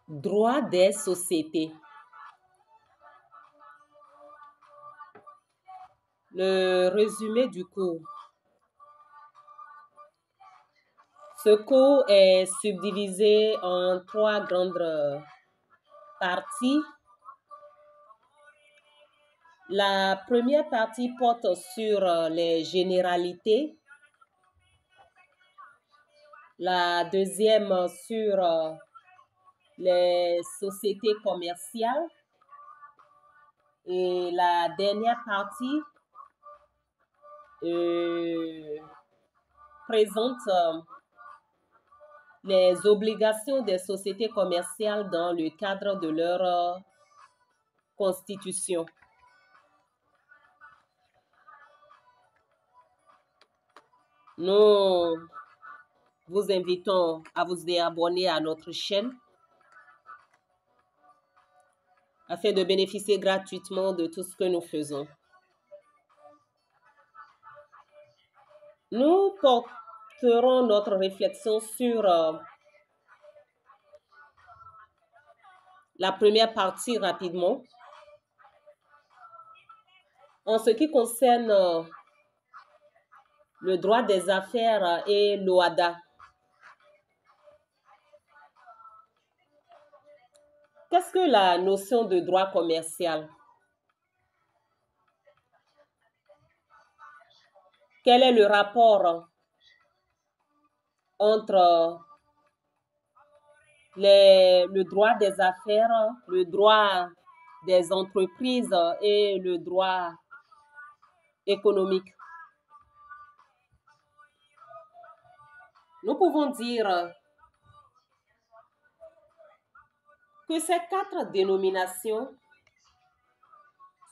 Droit des sociétés. Le résumé du cours. Ce cours est subdivisé en 3 grandes parties. La première partie porte sur les généralités. La deuxième sur les sociétés commerciales. Et la dernière partie présente les obligations des sociétés commerciales dans le cadre de leur constitution. Nous vous invitons à vous abonner à notre chaîne afin de bénéficier gratuitement de tout ce que nous faisons. Nous porterons notre réflexion sur la première partie rapidement. En ce qui concerne le droit des affaires et l'OHADA. Qu'est-ce que la notion de droit commercial? Quel est le rapport entre le droit des affaires, le droit des entreprises et le droit économique? Nous pouvons dire que ces 4 dénominations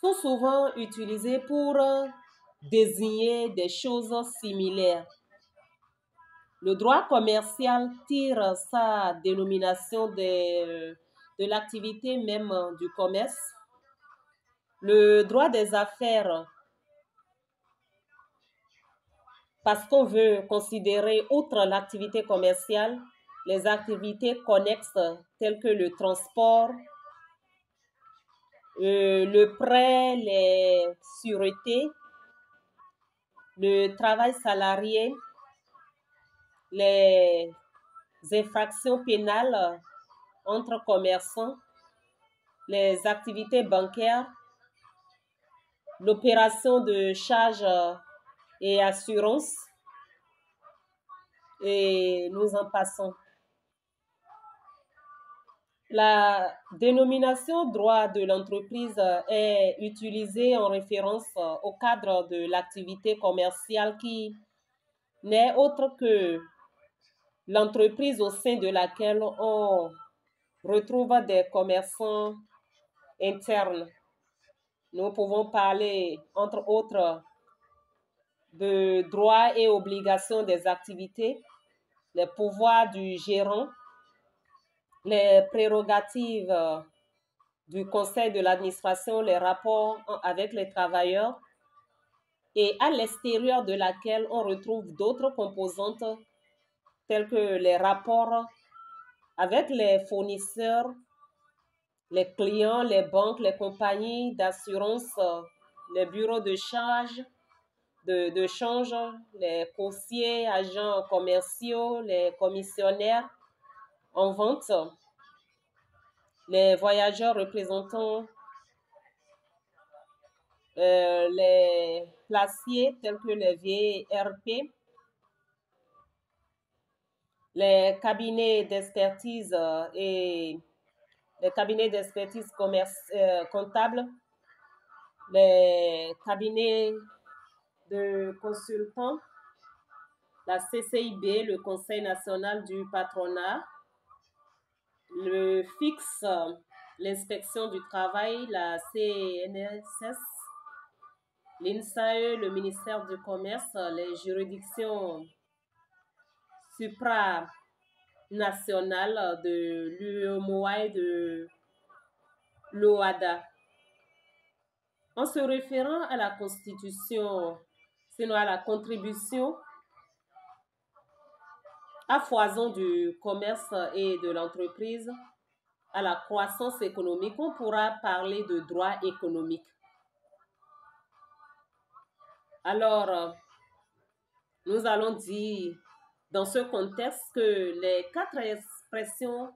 sont souvent utilisées pour désigner des choses similaires. Le droit commercial tire sa dénomination de l'activité même du commerce. Le droit des affaires, parce qu'on veut considérer, outre l'activité commerciale, les activités connexes telles que le transport, le prêt, les sûretés, le travail salarié, les infractions pénales entre commerçants, les activités bancaires, l'opération de charges et assurance, et nous en passons. La dénomination droit de l'entreprise est utilisée en référence au cadre de l'activité commerciale qui n'est autre que l'entreprise au sein de laquelle on retrouve des commerçants internes. Nous pouvons parler, entre autres, de droits et obligations des activités, les pouvoirs du gérant, les prérogatives du conseil de l'administration, les rapports avec les travailleurs, et à l'extérieur de laquelle on retrouve d'autres composantes telles que les rapports avec les fournisseurs, les clients, les banques, les compagnies d'assurance, les bureaux de change, les coursiers, agents commerciaux, les commissionnaires en vente, les voyageurs représentant les placiers tels que les VRP, les cabinets d'expertise et les cabinets d'expertise comptable, les cabinets de consultants, la CCIB, le Conseil national du patronat, le FIX, l'inspection du travail, la CNSS, l'INSAE, le ministère du Commerce, les juridictions supranationales de l'UEMOA et de l'OHADA. En se référant à la Constitution, sinon à la contribution à foison du commerce et de l'entreprise, à la croissance économique, on pourra parler de droit économique. Alors, nous allons dire dans ce contexte que les quatre expressions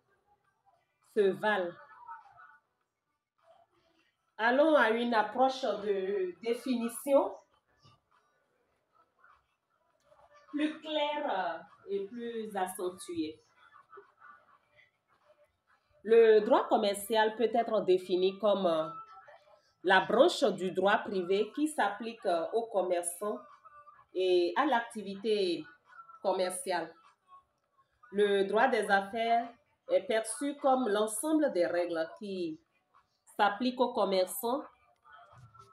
se valent. Allons à une approche de définition plus claire et plus accentuée. Le droit commercial peut être défini comme la branche du droit privé qui s'applique aux commerçants et à l'activité commerciale. Le droit des affaires est perçu comme l'ensemble des règles qui s'appliquent aux commerçants,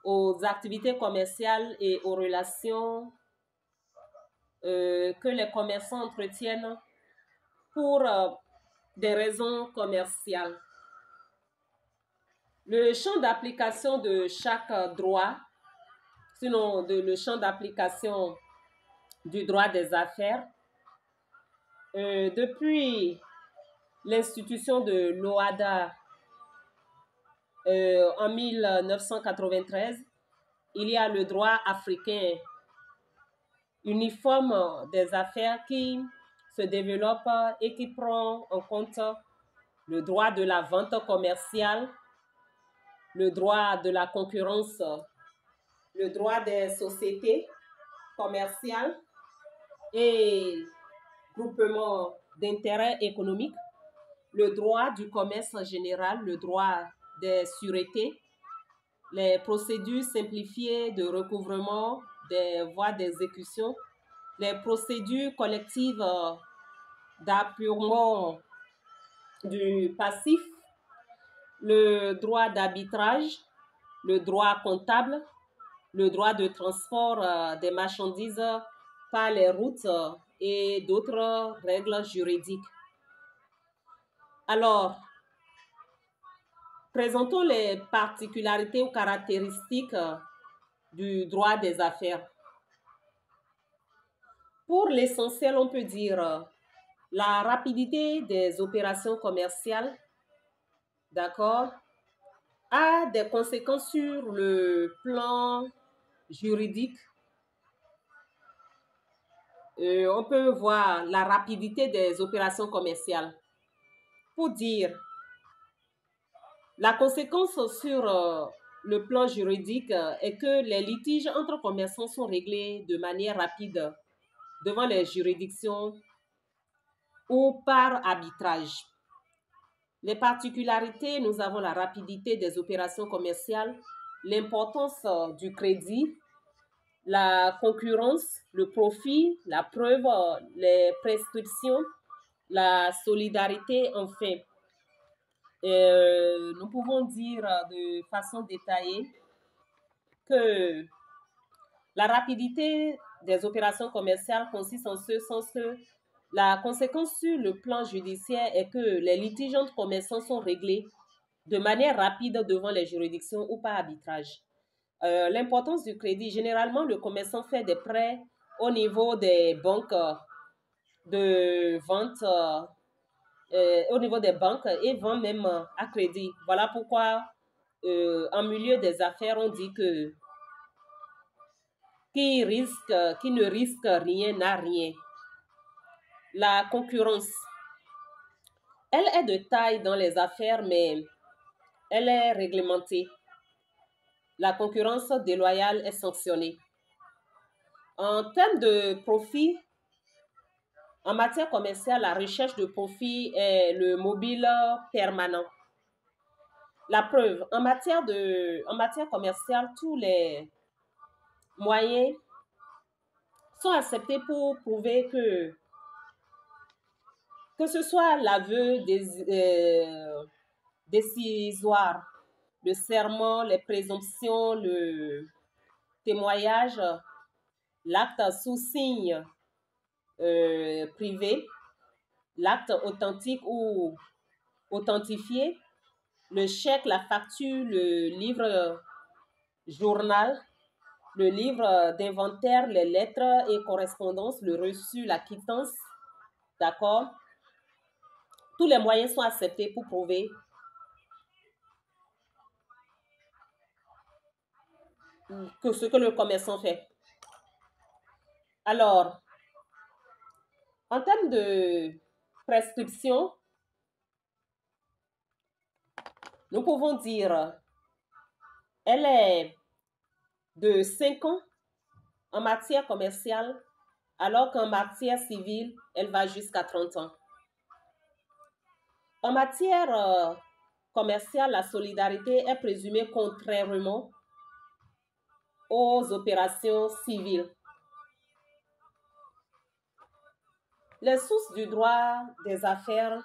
aux activités commerciales et aux relations que les commerçants entretiennent pour des raisons commerciales. Le champ d'application de chaque droit, sinon le champ d'application du droit des affaires, depuis l'institution de l'OHADA en 1993, il y a le droit africain uniforme des affaires qui se développe et qui prend en compte le droit de la vente commerciale, le droit de la concurrence, le droit des sociétés commerciales et groupements d'intérêt économique, le droit du commerce en général, le droit des sûretés, les procédures simplifiées de recouvrement des voies d'exécution, les procédures collectives d'appurement du passif, le droit d'arbitrage, le droit comptable, le droit de transport des marchandises par les routes et d'autres règles juridiques. Alors, présentons les particularités ou caractéristiques du droit des affaires. Pour l'essentiel, on peut dire la rapidité des opérations commerciales, d'accord, a des conséquences sur le plan juridique. On peut voir la rapidité des opérations commerciales. Pour dire, la conséquence sur le plan juridique est que les litiges entre commerçants sont réglés de manière rapide devant les juridictions ou par arbitrage. Les particularités, nous avons la rapidité des opérations commerciales, l'importance du crédit, la concurrence, le profit, la preuve, les prescriptions, la solidarité, enfin. Nous pouvons dire de façon détaillée que la rapidité des opérations commerciales consiste en ce sens que la conséquence sur le plan judiciaire est que les litiges entre commerçants sont réglés de manière rapide devant les juridictions ou par arbitrage. L'importance du crédit, généralement, le commerçant fait des prêts au niveau des banques de vente, au niveau des banques et vend même à crédit. Voilà pourquoi, en milieu des affaires, on dit que qui ne risque rien n'a rien. La concurrence, elle est de taille dans les affaires, mais elle est réglementée. La concurrence déloyale est sanctionnée. En termes de profit, en matière commerciale, la recherche de profit est le mobile permanent. La preuve, en matière commerciale, tous les moyens sont acceptés pour prouver que ce soit l'aveu décisoire, le serment, les présomptions, le témoignage, l'acte sous signe privé, l'acte authentique ou authentifié, le chèque, la facture, le livre journal, le livre d'inventaire, les lettres et correspondances, le reçu, la quittance, d'accord? Tous les moyens sont acceptés pour prouver que ce que le commerçant fait. Alors, en termes de prescription, nous pouvons dire elle est de 5 ans en matière commerciale, alors qu'en matière civile, elle va jusqu'à 30 ans. En matière commerciale, la solidarité est présumée contrairement aux opérations civiles. Les sources du droit des affaires,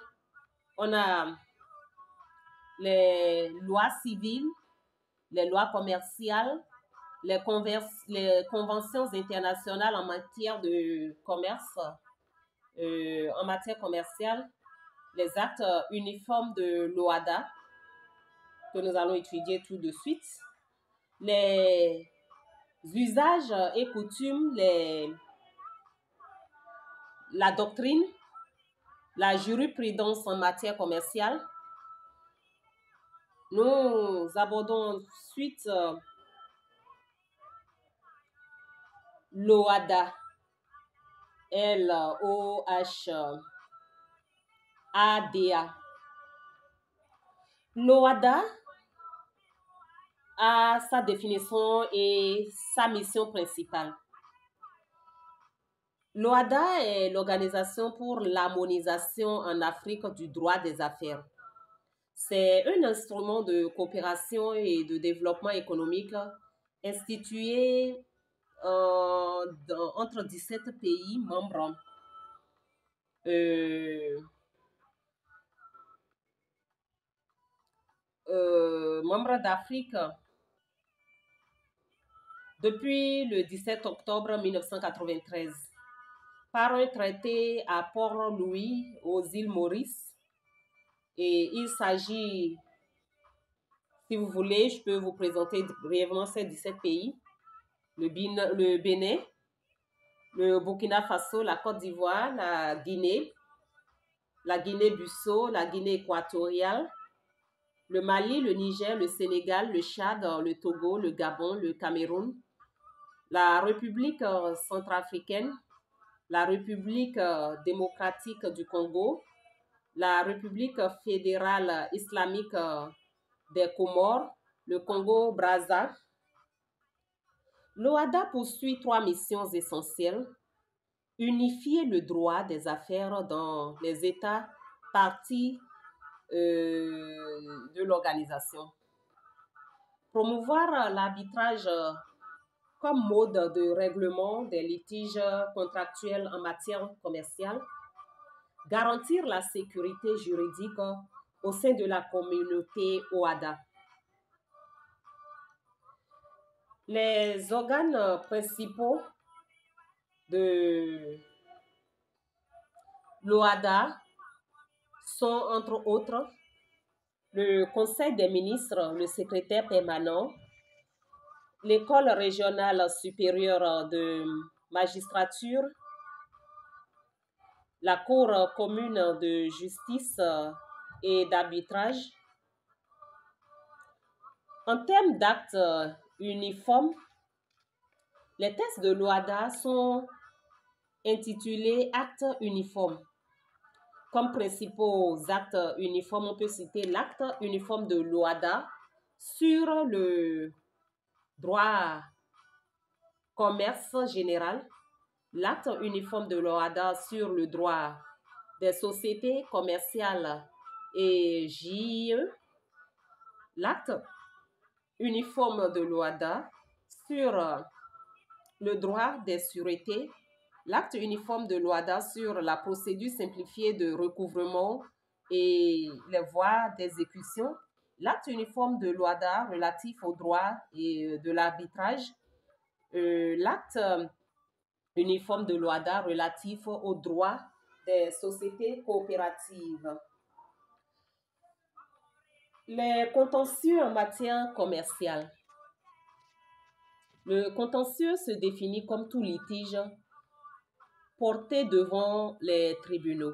on a les lois civiles, les lois commerciales, les conventions internationales en matière de commerce, en matière commerciale, les actes uniformes de l'OHADA, que nous allons étudier tout de suite, les usages et coutumes, la doctrine, la jurisprudence en matière commerciale. Nous abordons ensuite l'OHADA, LOHADA. L'OHADA a sa définition et sa mission principale. L'OHADA est l'Organisation pour l'harmonisation en Afrique du droit des affaires. C'est un instrument de coopération et de développement économique institué entre 17 pays membres. Membres d'Afrique depuis le 17 octobre 1993 par un traité à Port-Louis aux îles Maurice. Et il s'agit, si vous voulez, je peux vous présenter brièvement ces 17 pays. Le Bénin, le Burkina Faso, la Côte d'Ivoire, la Guinée-Bissau, la Guinée équatoriale, le Mali, le Niger, le Sénégal, le Tchad, le Togo, le Gabon, le Cameroun, la République centrafricaine, la République démocratique du Congo, la République fédérale islamique des Comores, le Congo-Brazza. L'OHADA poursuit 3 missions essentielles. Unifier le droit des affaires dans les États parties de l'organisation. Promouvoir l'arbitrage comme mode de règlement des litiges contractuels en matière commerciale. Garantir la sécurité juridique au sein de la communauté OHADA. Les organes principaux de l'OHADA sont entre autres le Conseil des ministres, le secrétaire permanent, l'École régionale supérieure de magistrature, la Cour commune de justice et d'arbitrage. En termes d'actes uniformes, les textes de l'OHADA sont intitulés actes uniformes. Comme principaux actes uniformes, on peut citer l'acte uniforme de l'OHADA sur le droit commerce général, l'acte uniforme de l'OHADA sur le droit des sociétés commerciales et JIE, l'acte uniforme de l'OHADA sur le droit des sûretés, l'acte uniforme de l'OHADA sur la procédure simplifiée de recouvrement et les voies d'exécution, l'acte uniforme de l'OHADA relatif au droit et de l'arbitrage, l'acte uniforme de l'OHADA relatif au droit des sociétés coopératives. Les contentieux en matière commerciale. Le contentieux se définit comme tout litige porté devant les tribunaux.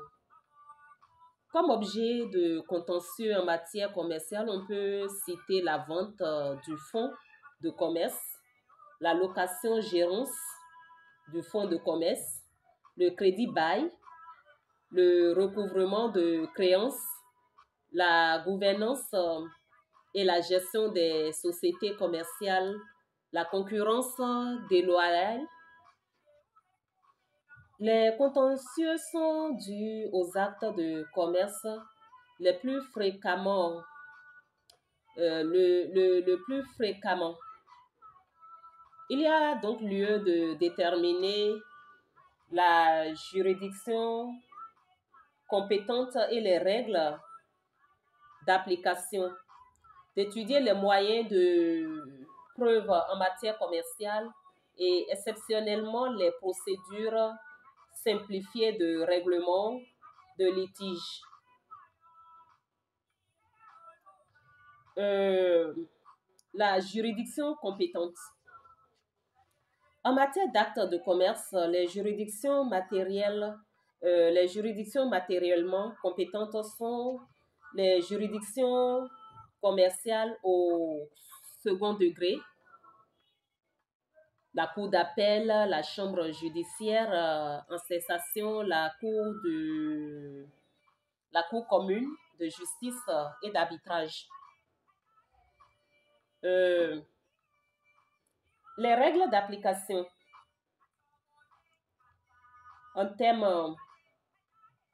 Comme objet de contentieux en matière commerciale, on peut citer la vente du fonds de commerce, la location-gérance du fonds de commerce, le crédit-bail, le recouvrement de créances, la gouvernance et la gestion des sociétés commerciales, la concurrence déloyale. Les contentieux sont dus aux actes de commerce les plus fréquemment, le plus fréquemment. Il y a donc lieu de déterminer la juridiction compétente et les règles d'application, d'étudier les moyens de preuve en matière commerciale et exceptionnellement les procédures simplifiées de règlement de litige. La juridiction compétente. En matière d'actes de commerce, les juridictions matériellement compétentes sont les juridictions commerciales au second degré, la cour d'appel, la chambre judiciaire en cassation, la cour commune de justice et d'arbitrage. Les règles d'application en termes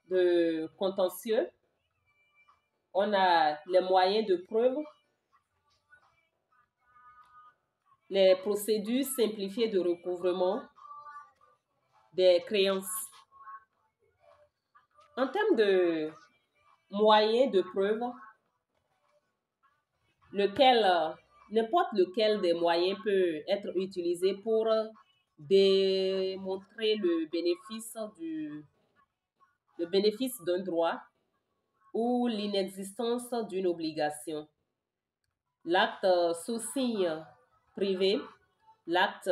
de contentieux, on a les moyens de preuve, les procédures simplifiées de recouvrement des créances. En termes de moyens de preuve, n'importe lequel des moyens peut être utilisé pour démontrer le bénéfice d'un droit ou l'inexistence d'une obligation. L'acte sous signe privé, l'acte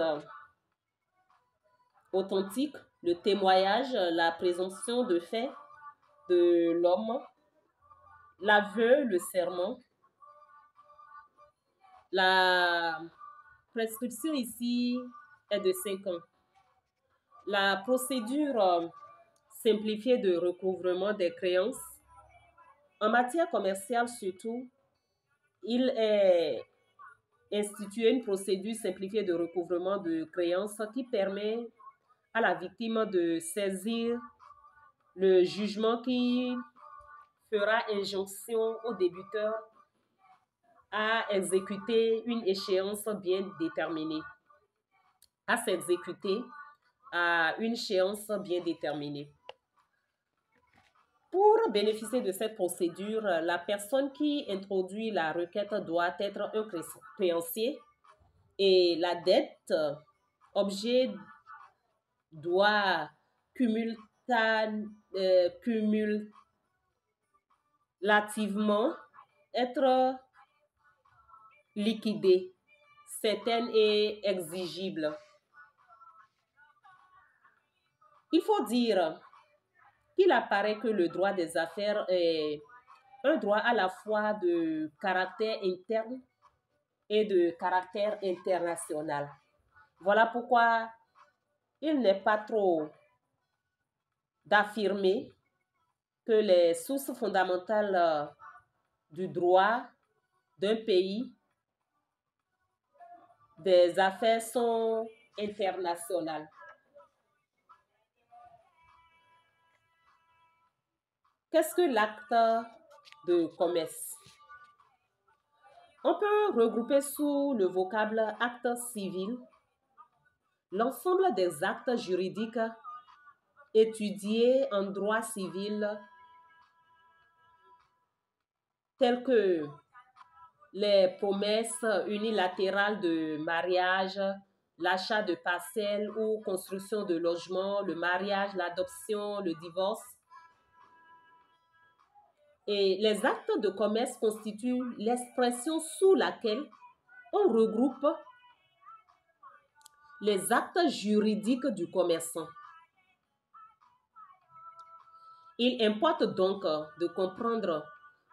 authentique, le témoignage, la présomption de fait de l'homme, l'aveu, le serment. La prescription ici est de 5 ans. La procédure simplifiée de recouvrement des créances. En matière commerciale surtout, il est institué une procédure simplifiée de recouvrement de créances qui permet à la victime de saisir le jugement qui fera injonction au débiteur à exécuter une échéance bien déterminée, à s'exécuter à une échéance bien déterminée. Pour bénéficier de cette procédure, la personne qui introduit la requête doit être un créancier et la dette objet doit cumulativement être liquidée, certaine et exigible. Il faut dire qu'il apparaît que le droit des affaires est un droit à la fois de caractère interne et de caractère international. Voilà pourquoi il n'est pas trop d'affirmer que les sources fondamentales du droit d'un pays des affaires sont internationales. Qu'est-ce que l'acte de commerce? On peut regrouper sous le vocable acte civil l'ensemble des actes juridiques étudiés en droit civil tels que les promesses unilatérales de mariage, l'achat de parcelles ou construction de logements, le mariage, l'adoption, le divorce. Et les actes de commerce constituent l'expression sous laquelle on regroupe les actes juridiques du commerçant. Il importe donc de comprendre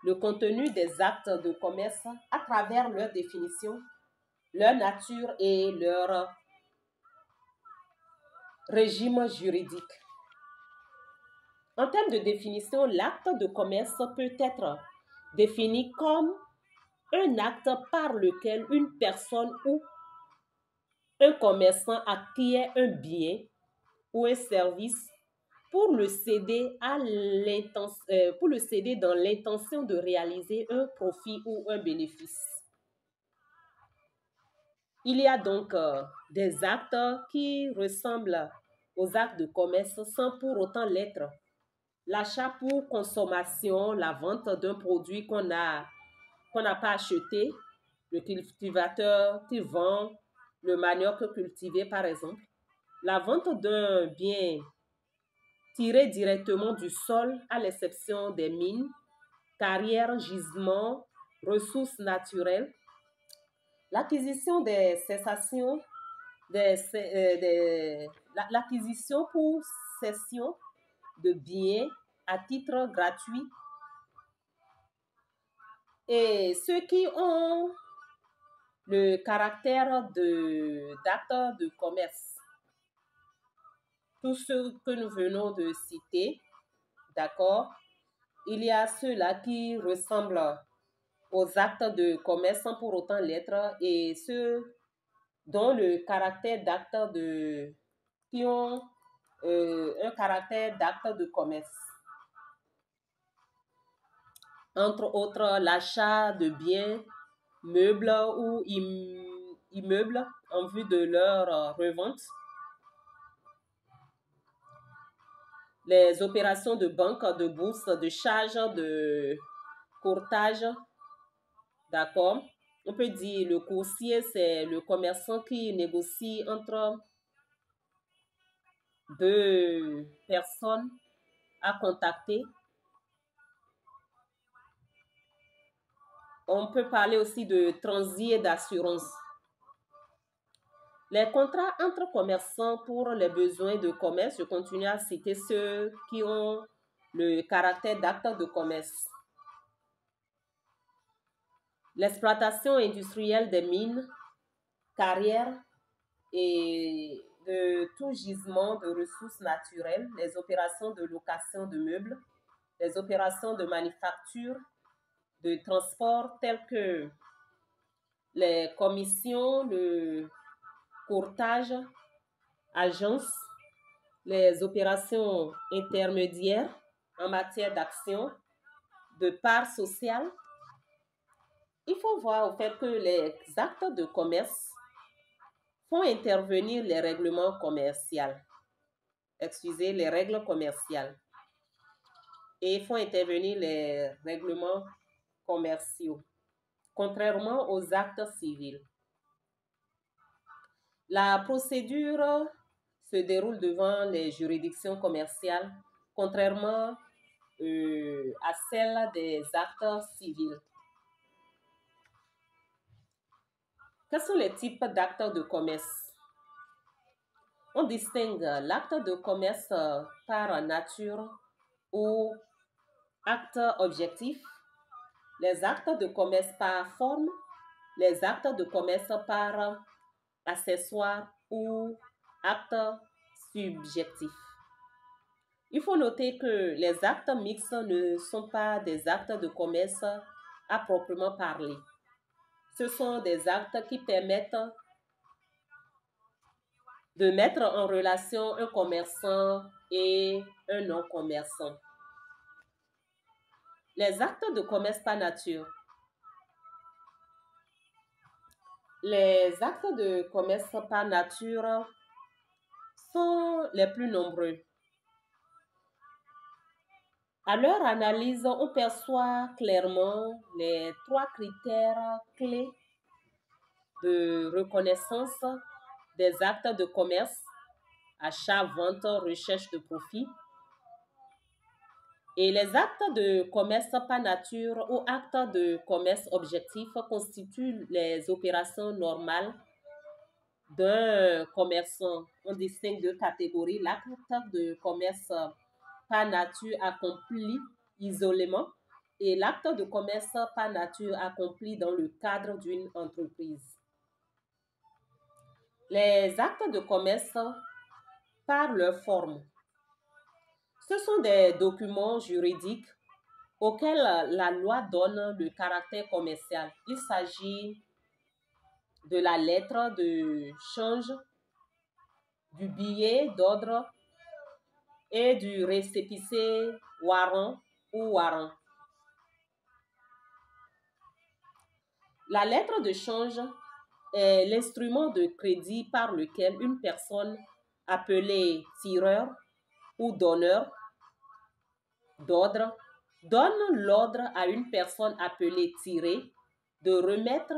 le contenu des actes de commerce à travers leur définition, leur nature et leur régime juridique. En termes de définition, l'acte de commerce peut être défini comme un acte par lequel une personne ou un commerçant acquiert un bien ou un service pour le céder dans l'intention de réaliser un profit ou un bénéfice. Il y a donc des actes qui ressemblent aux actes de commerce sans pour autant l'être. L'achat pour consommation, la vente d'un produit qu'on n'a pas acheté, le cultivateur qui vend le manioc cultivé par exemple, la vente d'un bien tiré directement du sol à l'exception des mines, carrières, gisements, ressources naturelles, l'acquisition des cessations, l'acquisition pour cession de biens à titre gratuit et ceux qui ont le caractère d'actes de commerce. Tous ceux que nous venons de citer, d'accord, il y a ceux-là qui ressemblent aux actes de commerce sans pour autant l'être et ceux dont le caractère d'actes qui ont un caractère d'actes de commerce. Entre autres, l'achat de biens, meubles ou immeubles en vue de leur revente, les opérations de banque, de bourse, de charge, de courtage, d'accord? On peut dire le coursier, c'est le commerçant qui négocie entre deux personnes à contacter. On peut parler aussi de transit et d'assurance. Les contrats entre commerçants pour les besoins de commerce, je continue à citer ceux qui ont le caractère d'acte de commerce. L'exploitation industrielle des mines, carrières et de tout gisement de ressources naturelles, les opérations de location de meubles, les opérations de manufacture, de transport telles que les commissions, le courtage, agences, les opérations intermédiaires en matière d'action, de part sociale. Il faut voir au fait que les actes de commerce font intervenir les règlements commerciaux. Excusez, les règles commerciales. Et font intervenir les règlements commerciaux, contrairement aux actes civils. La procédure se déroule devant les juridictions commerciales, contrairement à celle des actes civils. Quels sont les types d'actes de commerce? On distingue l'acte de commerce par nature ou acte objectif, les actes de commerce par forme, les actes de commerce par accessoire ou acte subjectif. Il faut noter que les actes mixtes ne sont pas des actes de commerce à proprement parler. Ce sont des actes qui permettent de mettre en relation un commerçant et un non-commerçant. Les actes de commerce par nature. Les actes de commerce par nature sont les plus nombreux. À leur analyse, on perçoit clairement les 3 critères clés de reconnaissance des actes de commerce: achat, vente, recherche de profit. Et les actes de commerce par nature ou actes de commerce objectif constituent les opérations normales d'un commerçant. On distingue 2 catégories: l'acte de commerce par nature accompli isolément et l'acte de commerce par nature accompli dans le cadre d'une entreprise. Les actes de commerce, par leur forme, ce sont des documents juridiques auxquels la loi donne le caractère commercial. Il s'agit de la lettre de change, du billet d'ordre et du récépissé warrant ou warrant. La lettre de change est l'instrument de crédit par lequel une personne appelée tireur ou donneur d'ordre donne l'ordre à une personne appelée tirée de remettre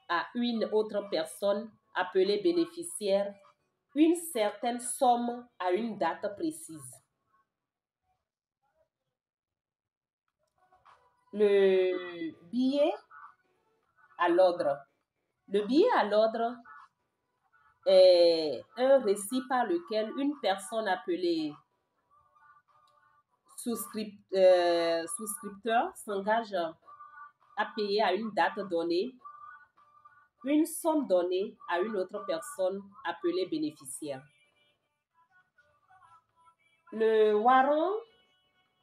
à une autre personne appelée bénéficiaire une certaine somme à une date précise. Le billet à l'ordre. Le billet à l'ordre est un récit par lequel une personne appelée souscripteur s'engage à payer à une date donnée une somme donnée à une autre personne appelée bénéficiaire. Le warrant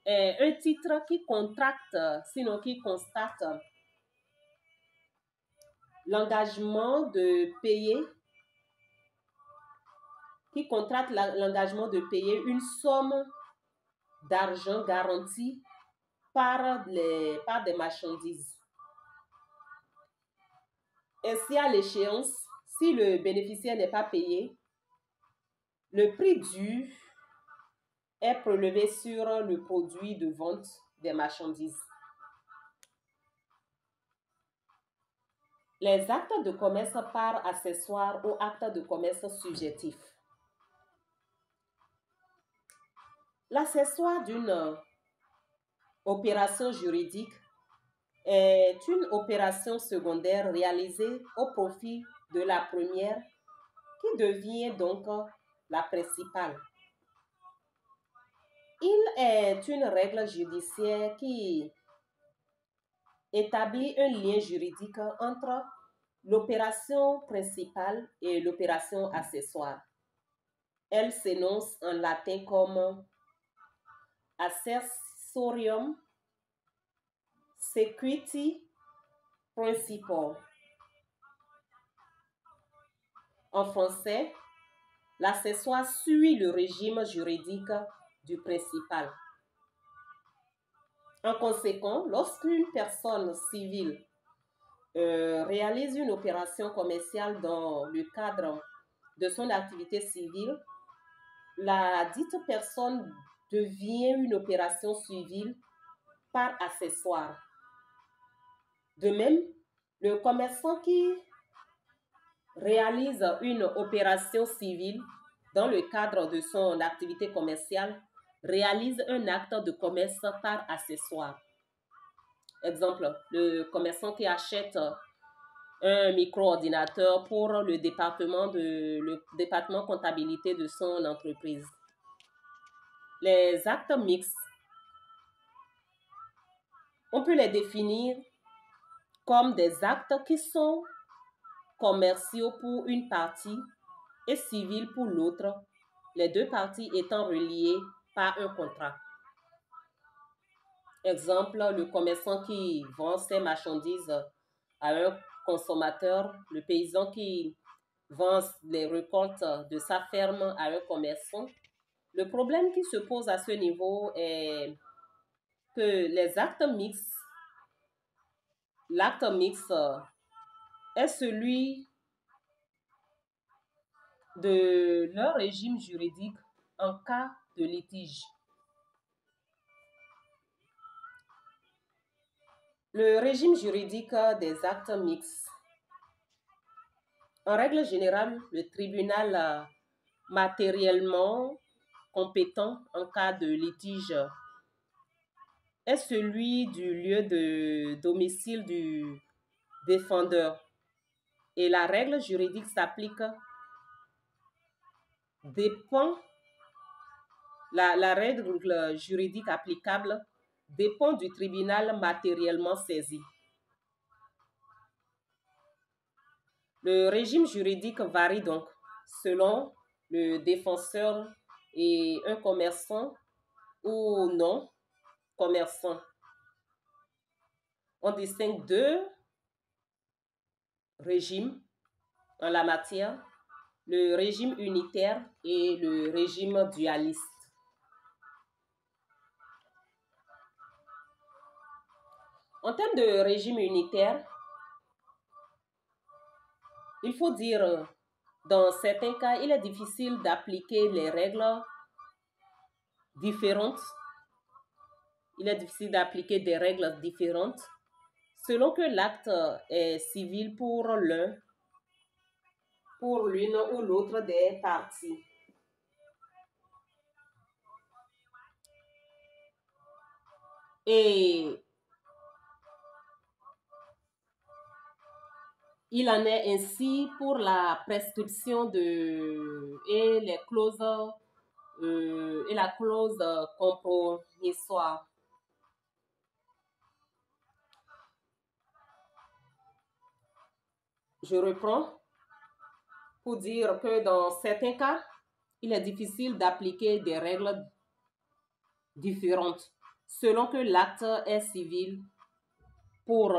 est un titre qui contracte, sinon qui constate l'engagement de payer, une somme d'argent garantie par des marchandises. Ainsi, à l'échéance, si le bénéficiaire n'est pas payé, le prix dû est prélevé sur le produit de vente des marchandises. Les actes de commerce par accessoire ou actes de commerce subjectif. L'accessoire d'une opération juridique est une opération secondaire réalisée au profit de la première qui devient donc la principale. Il est une règle judiciaire qui établit un lien juridique entre l'opération principale et l'opération accessoire. Elle s'énonce en latin comme accessorium sequitur principal. En français, l'accessoire suit le régime juridique du principal. En conséquent, lorsqu'une personne civile réalise une opération commerciale dans le cadre de son activité civile, la dite personne devient une opération civile par accessoire. De même, le commerçant qui réalise une opération civile dans le cadre de son activité commerciale réalise un acte de commerce par accessoire. Exemple, le commerçant qui achète un micro-ordinateur pour le département comptabilité de son entreprise. Les actes mixtes, on peut les définir comme des actes qui sont commerciaux pour une partie et civils pour l'autre, les deux parties étant reliées par un contrat. Exemple, le commerçant qui vend ses marchandises à un consommateur, le paysan qui vend les récoltes de sa ferme à un commerçant. Le problème qui se pose à ce niveau est que l'acte mixte est celui de leur régime juridique en cas de litige. Le régime juridique des actes mixtes. En règle générale, le tribunal matériellement compétent en cas de litige est celui du lieu de domicile du défendeur. Et la règle juridique s'applique la règle juridique applicable dépend du tribunal matériellement saisi. Le régime juridique varie donc selon le défenseur et un commerçant ou non commerçant. On distingue deux régimes en la matière, le régime unitaire et le régime dualiste. En termes de régime unitaire, il faut dire, dans certains cas, il est difficile d'appliquer les règles différentes. Il est difficile d'appliquer des règles différentes selon que l'acte est civil pour l'une ou l'autre des parties. Et il en est ainsi pour la prescription et les clauses et la clause compromissoire. Je reprends pour dire que dans certains cas, il est difficile d'appliquer des règles différentes selon que l'acte est civil pour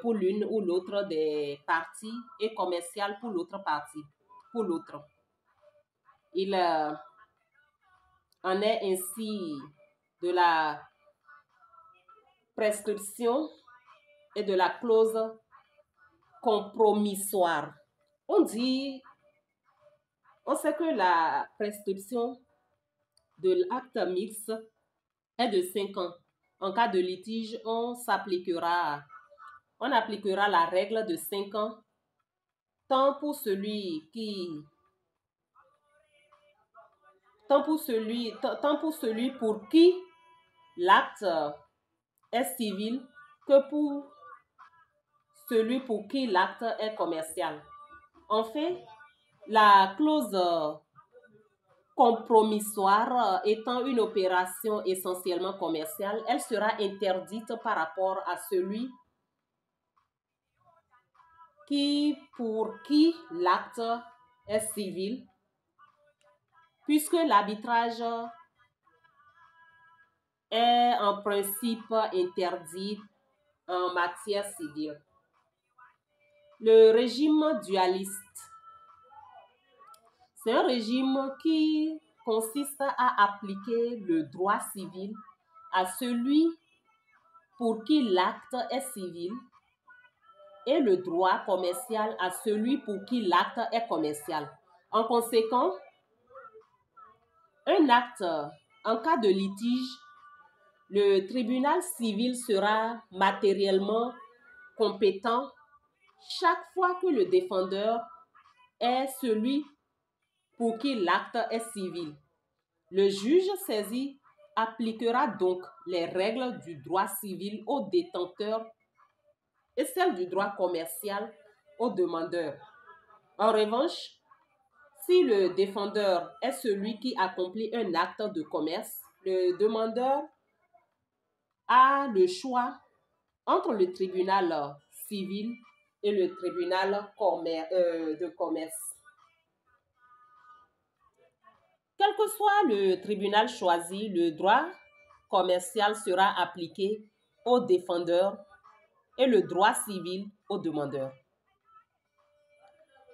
pour l'une ou l'autre des parties et commercial pour l'autre partie, pour l'autre. Il en est ainsi de la prescription et de la clause compromissoire. On sait que la prescription de l'acte mixte est de 5 ans. En cas de litige, on appliquera la règle de 5 ans tant pour celui pour qui l'acte est civil que pour celui pour qui l'acte est commercial. En fait, la clause compromissoire étant une opération essentiellement commerciale, elle sera interdite par rapport à celui pour qui l'acte est civil, puisque l'arbitrage est en principe interdit en matière civile. Le régime dualiste, c'est un régime qui consiste à appliquer le droit civil à celui pour qui l'acte est civil et le droit commercial à celui pour qui l'acte est commercial. En conséquence, en cas de litige, le tribunal civil sera matériellement compétent chaque fois que le défendeur est celui pour qui l'acte est civil. Le juge saisi appliquera donc les règles du droit civil au détenteur et celles du droit commercial au demandeur. En revanche, si le défendeur est celui qui accomplit un acte de commerce, le demandeur a le choix entre le tribunal civil et le tribunal de commerce. Quel que soit le tribunal choisi, le droit commercial sera appliqué au défendeur et le droit civil au demandeur.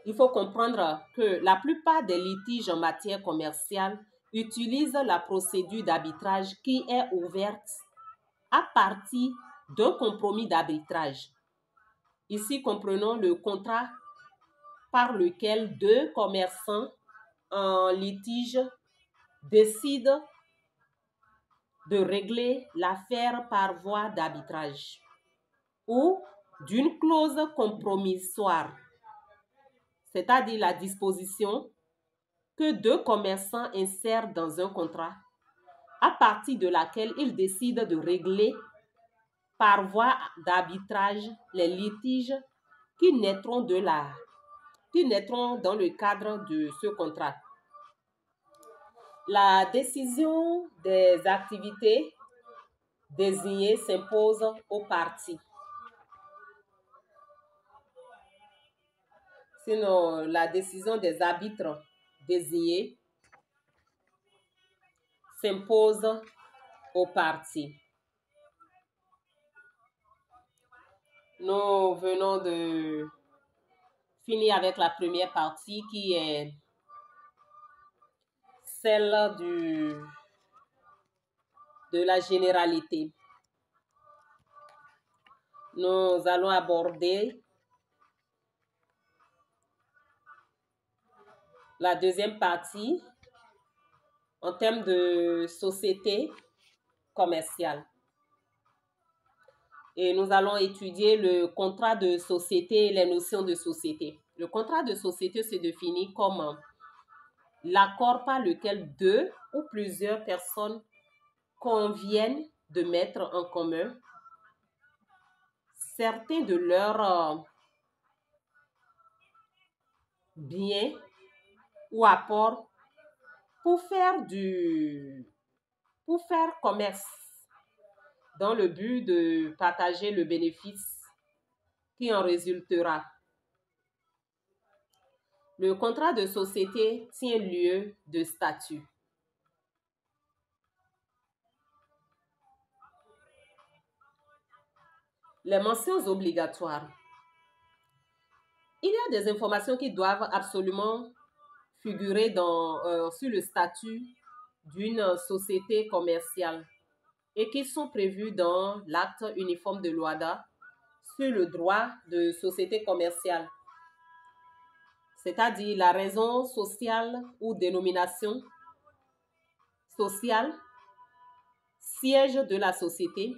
Il faut comprendre que la plupart des litiges en matière commerciale utilisent la procédure d'arbitrage qui est ouverte à partir d'un compromis d'arbitrage. Ici, comprenons le contrat par lequel deux commerçants en litige décident de régler l'affaire par voie d'arbitrage ou d'une clause compromissoire, c'est-à-dire la disposition que deux commerçants insèrent dans un contrat à partir de laquelle ils décident de régler par voie d'arbitrage les litiges qui naîtront dans le cadre de ce contrat. La décision des activités désignées s'impose aux parties. sinon la décision des arbitres désignés s'impose aux parties. Nous venons de finir avec la première partie qui est celle de la généralité. Nous allons aborder la deuxième partie en termes de société commerciale. Et nous allons étudier le contrat de société et les notions de société. Le contrat de société se définit comme l'accord par lequel deux ou plusieurs personnes conviennent de mettre en commun certains de leurs biens ou apports pour faire commerce dans le but de partager le bénéfice qui en résultera. Le contrat de société tient lieu de statut. Les mentions obligatoires. Il y a des informations qui doivent absolument figurer sur le statut d'une société commerciale et qui sont prévues dans l'acte uniforme de l'OHADA sur le droit de société commerciale, c'est-à-dire la raison sociale ou dénomination sociale, siège de la société,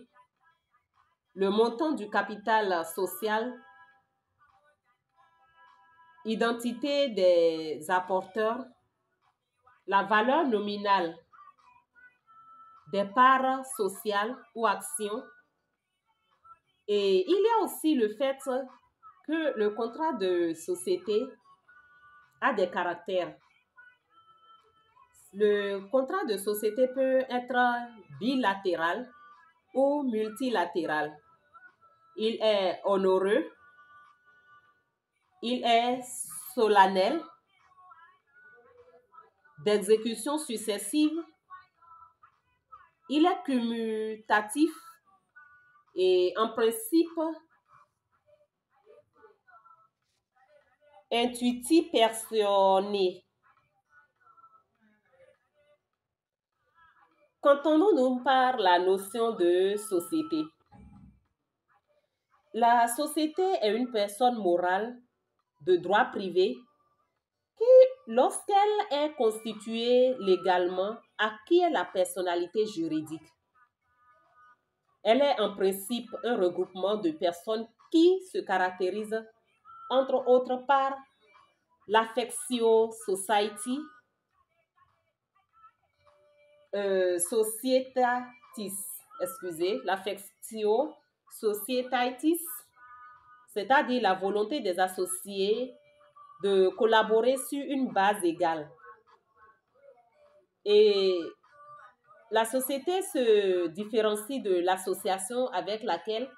le montant du capital social, identité des apporteurs, la valeur nominale des parts sociales ou actions. Et il y a aussi le fait que le contrat de société a des caractères. Le contrat de société peut être bilatéral ou multilatéral. Il est onéreux, il est solennel, d'exécution successive, il est commutatif et en principe intuitif personné. Qu'entendons-nous par la notion de société? La société est une personne morale de droit privé qui, lorsqu'elle est constituée légalement, acquiert la personnalité juridique. Elle est en principe un regroupement de personnes qui se caractérisent entre autres par l'affectio society, l'affectio societatis, c'est-à-dire la volonté des associés de collaborer sur une base égale. Et la société se différencie de l'association avec laquelle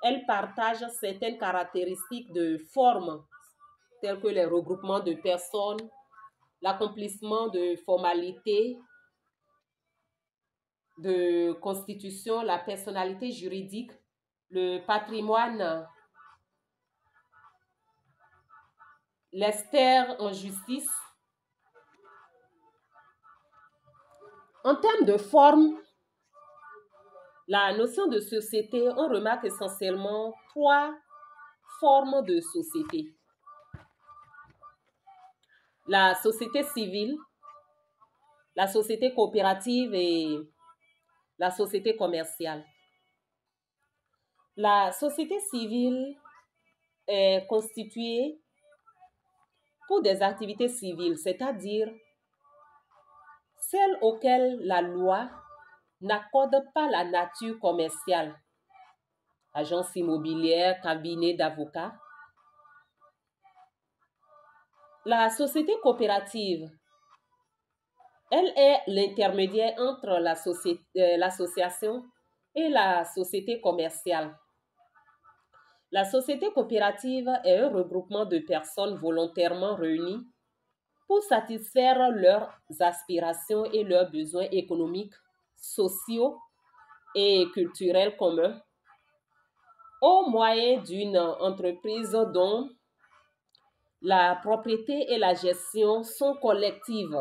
elle partage certaines caractéristiques de forme, telles que les regroupements de personnes, l'accomplissement de formalités de constitution, la personnalité juridique, le patrimoine, l'ester en justice. En termes de forme, la notion de société, on remarque essentiellement trois formes de société. La société civile, la société coopérative et la société commerciale. La société civile est constituée pour des activités civiles, c'est-à-dire celles auxquelles la loi n'accorde pas la nature commerciale. Agence immobilière, cabinet d'avocats. La société coopérative, elle est l'intermédiaire entre l'association et la société commerciale. La société coopérative est un regroupement de personnes volontairement réunies pour satisfaire leurs aspirations et leurs besoins économiques, sociaux et culturels communs au moyen d'une entreprise dont la propriété et la gestion sont collectives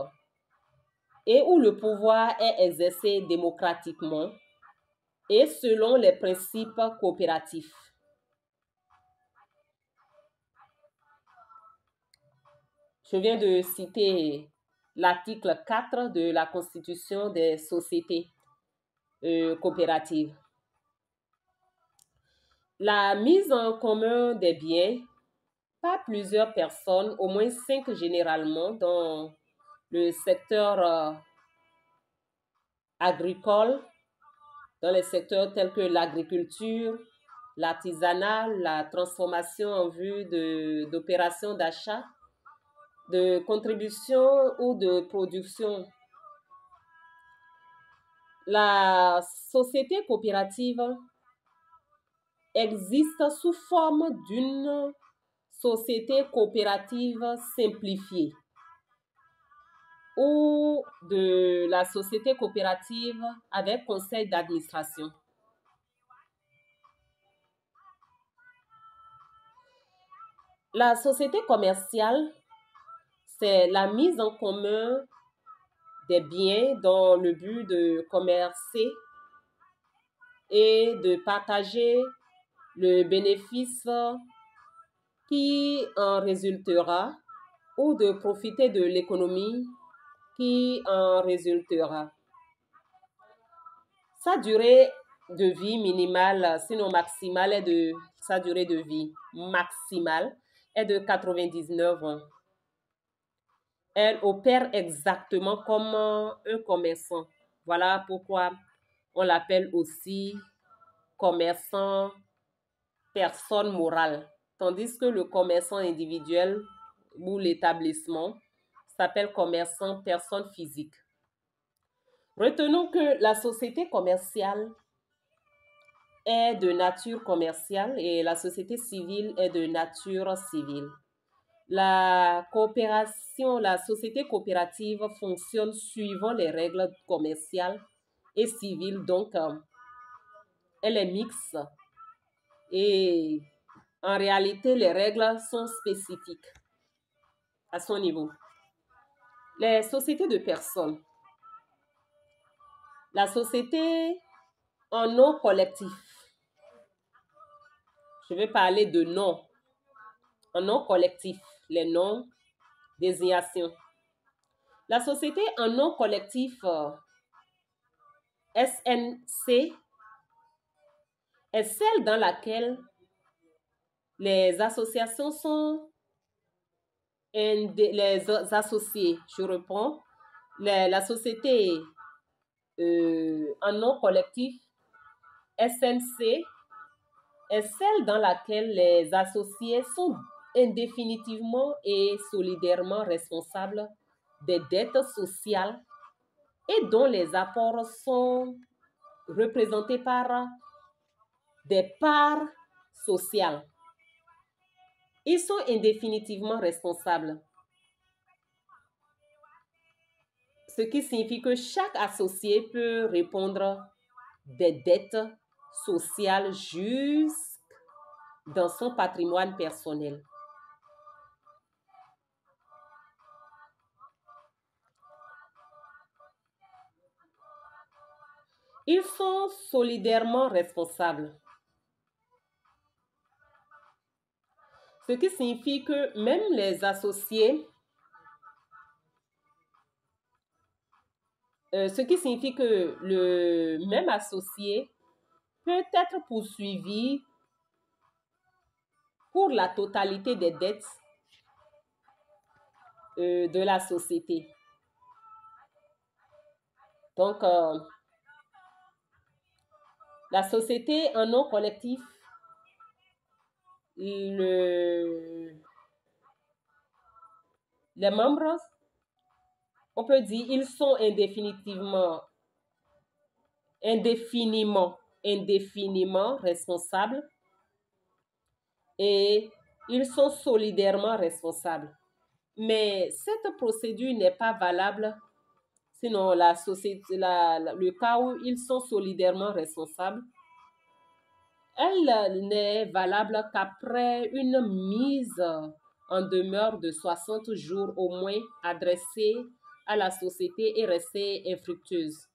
et où le pouvoir est exercé démocratiquement et selon les principes coopératifs. Je viens de citer l'article 4 de la Constitution des sociétés coopératives. La mise en commun des biens par plusieurs personnes, au moins 5 généralement, dans le secteur agricole, dans les secteurs tels que l'agriculture, l'artisanat, la transformation en vue d'opérations d'achat, de contribution ou de production. La société coopérative existe sous forme d'une société coopérative simplifiée ou de la société coopérative avec conseil d'administration. La société commerciale, c'est la mise en commun des biens dans le but de commercer et de partager le bénéfice qui en résultera ou de profiter de l'économie qui en résultera. Sa durée de vie minimale, sinon maximale, sa durée de vie maximale est de 99 ans. Elle opère exactement comme un commerçant. Voilà pourquoi on l'appelle aussi commerçant personne morale. Tandis que le commerçant individuel ou l'établissement s'appelle commerçant personne physique. Retenons que la société commerciale est de nature commerciale et la société civile est de nature civile. La coopération, la société coopérative fonctionne suivant les règles commerciales et civiles, donc elle est mixte et en réalité les règles sont spécifiques à son niveau. Les sociétés de personnes. La société en nom collectif. Je vais parler de noms. En nom collectif, les noms, désignations. La société en nom collectif SNC est celle dans laquelle les associations sont les associés. Je reprends. La société en nom collectif SNC est celle dans laquelle les associés sont indéfinitivement et solidairement responsables des dettes sociales et dont les apports sont représentés par des parts sociales. Ils sont indéfinitivement responsables. Ce qui signifie que chaque associé peut répondre des dettes sociales jusque dans son patrimoine personnel. Ils sont solidairement responsables. Ce qui signifie que même les associés, ce qui signifie que le même associé peut être poursuivi pour la totalité des dettes de la société. Donc, la société en nom collectif, les membres, on peut dire, ils sont indéfiniment responsables et ils sont solidairement responsables. Mais cette procédure n'est pas valable, sinon la société, le cas où ils sont solidairement responsables, elle n'est valable qu'après une mise en demeure de 60 jours au moins adressée à la société et restée infructueuse.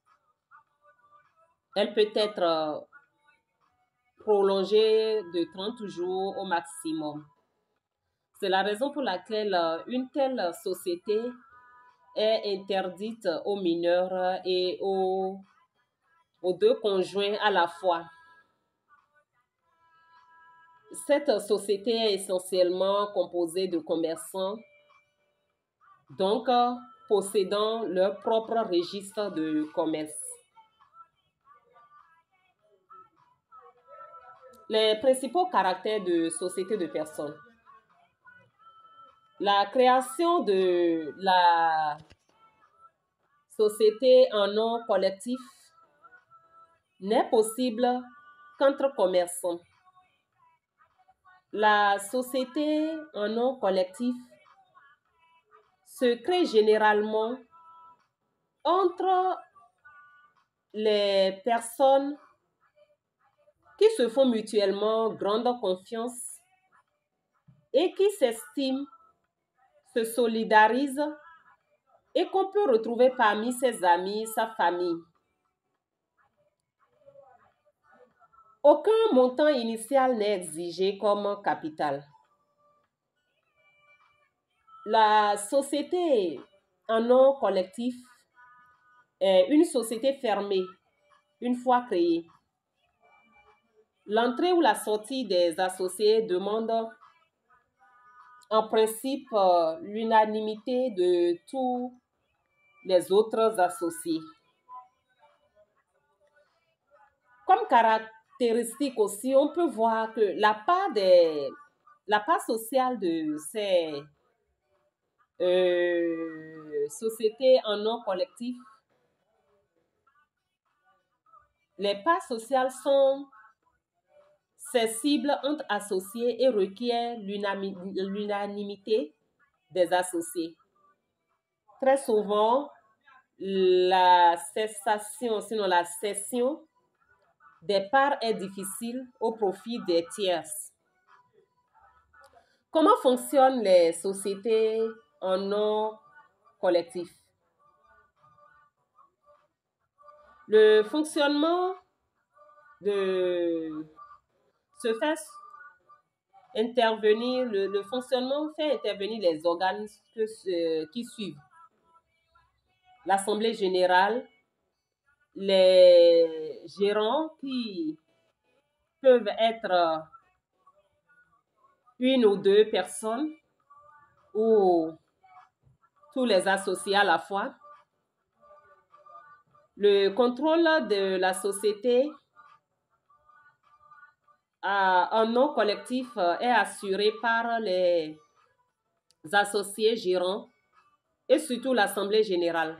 Elle peut être prolongée de 30 jours au maximum. C'est la raison pour laquelle une telle société est interdite aux mineurs et aux deux conjoints à la fois. Cette société est essentiellement composée de commerçants, donc possédant leur propre registre de commerce. Les principaux caractères de société de personnes. La création de la société en nom collectif n'est possible qu'entre commerçants. La société en nom collectif se crée généralement entre les personnes qui se font mutuellement grande confiance et qui s'estiment, se solidarisent et qu'on peut retrouver parmi ses amis, sa famille. Aucun montant initial n'est exigé comme capital. La société en nom collectif est une société fermée une fois créée. L'entrée ou la sortie des associés demande en principe l'unanimité de tous les autres associés. Comme caractéristique aussi, on peut voir que la part sociale de ces sociétés en nom collectif, les parts sociales sont cessibles entre associés et requièrent l'unanimité des associés. Très souvent, la cessation, sinon la cession des parts est difficile au profit des tierces. Comment fonctionnent les sociétés en nom collectif? Le fonctionnement se fait intervenir, le fonctionnement fait intervenir les organes qui suivent. L'Assemblée générale, les gérants qui peuvent être une ou deux personnes ou tous les associés à la fois. Le contrôle de la société en nom collectif est assuré par les associés gérants et surtout l'Assemblée générale.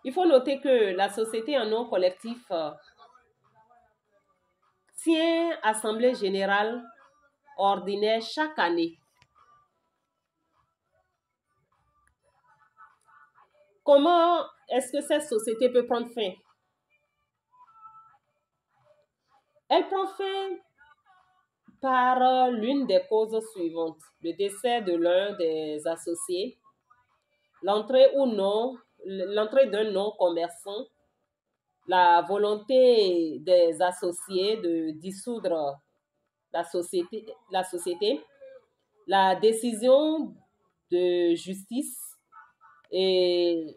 Il faut noter que la société en nom collectif tient assemblée générale ordinaire chaque année. Comment est-ce que cette société peut prendre fin? Elle prend fin par l'une des causes suivantes: le décès de l'un des associés, l'entrée d'un non-commerçant, la volonté des associés de dissoudre la société, la décision de justice et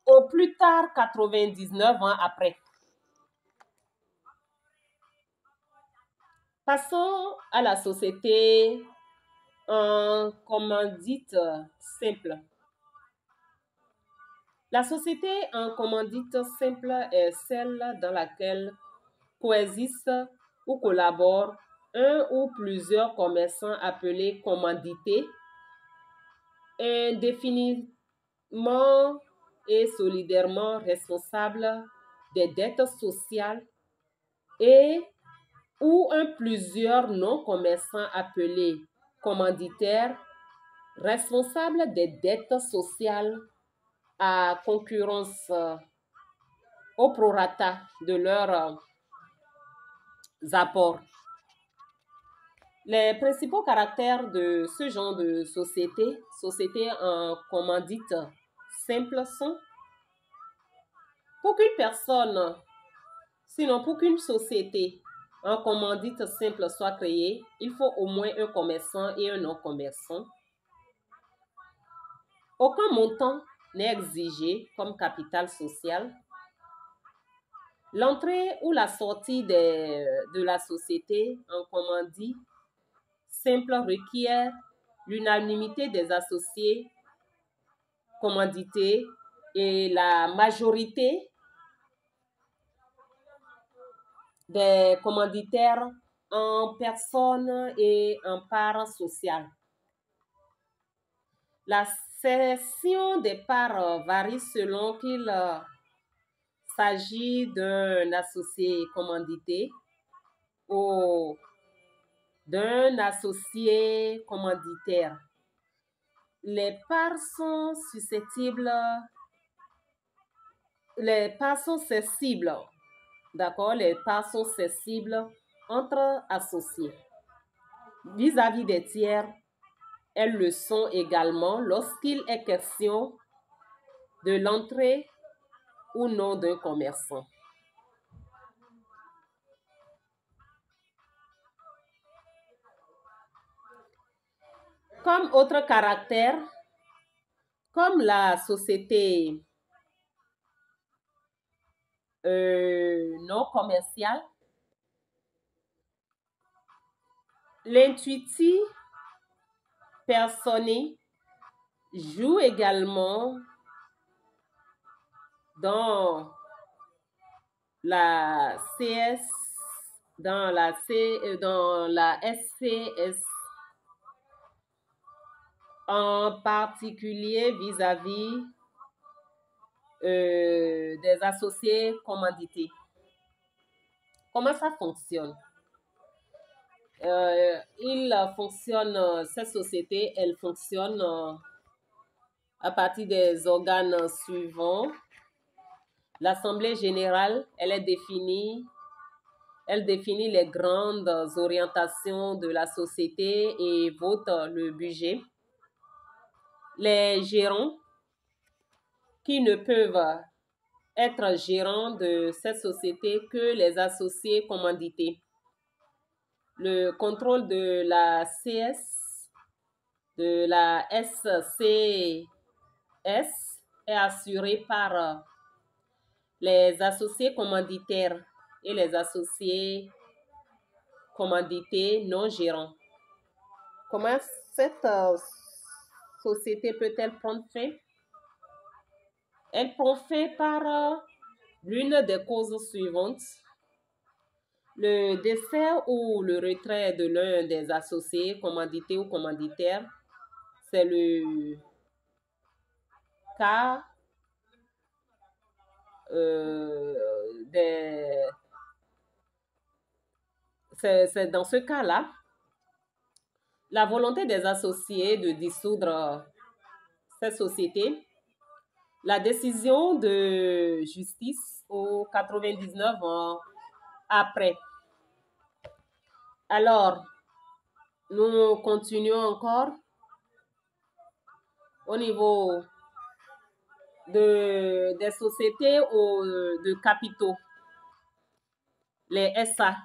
au plus tard 99 ans après. Passons à la société en commandite simple. La société en commandite simple est celle dans laquelle coexistent ou collaborent un ou plusieurs commerçants appelés commandités, indéfiniment et solidairement responsables des dettes sociales et ou plusieurs non-commerçants appelés commanditaires responsables des dettes sociales à concurrence au prorata de leurs apports. Les principaux caractères de ce genre de société en commandite simple sont: pour qu'une personne, sinon pour qu'une société en commandite simple soit créée, il faut au moins un commerçant et un non-commerçant. Aucun montant n'est exigé comme capital social. L'entrée ou la sortie de la société en commandite simple requiert l'unanimité des associés commandités et la majorité des commanditaires en personne et en part sociale. La cession des parts varie selon qu'il s'agit d'un associé commandité ou d'un associé commanditaire. Les parts sont cessibles. D'accord, les parts sont cessibles entre associés. Vis-à-vis des tiers, elles le sont également lorsqu'il est question de l'entrée ou non d'un commerçant. Comme autre caractère, comme la société non commerciale, l'intuitif personné joue également dans la SCS, en particulier vis-à-vis des associés commandités. Comment ça fonctionne? Cette société, elle fonctionne à partir des organes suivants. L'Assemblée générale, elle définit les grandes orientations de la société et vote le budget. Les gérants, qui ne peuvent être gérants de cette société que les associés commandités. Le contrôle de la SCS est assuré par les associés commanditaires et les associés commandités non gérants. Comment cette société peut-elle prendre fin? Elle prend fin par l'une des causes suivantes: le décès ou le retrait de l'un des associés commandités ou commanditaires. C'est le cas c'est dans ce cas-là, la volonté des associés de dissoudre cette société, la décision de justice au 99 ans après. Alors, nous continuons encore au niveau des sociétés de capitaux, les SA.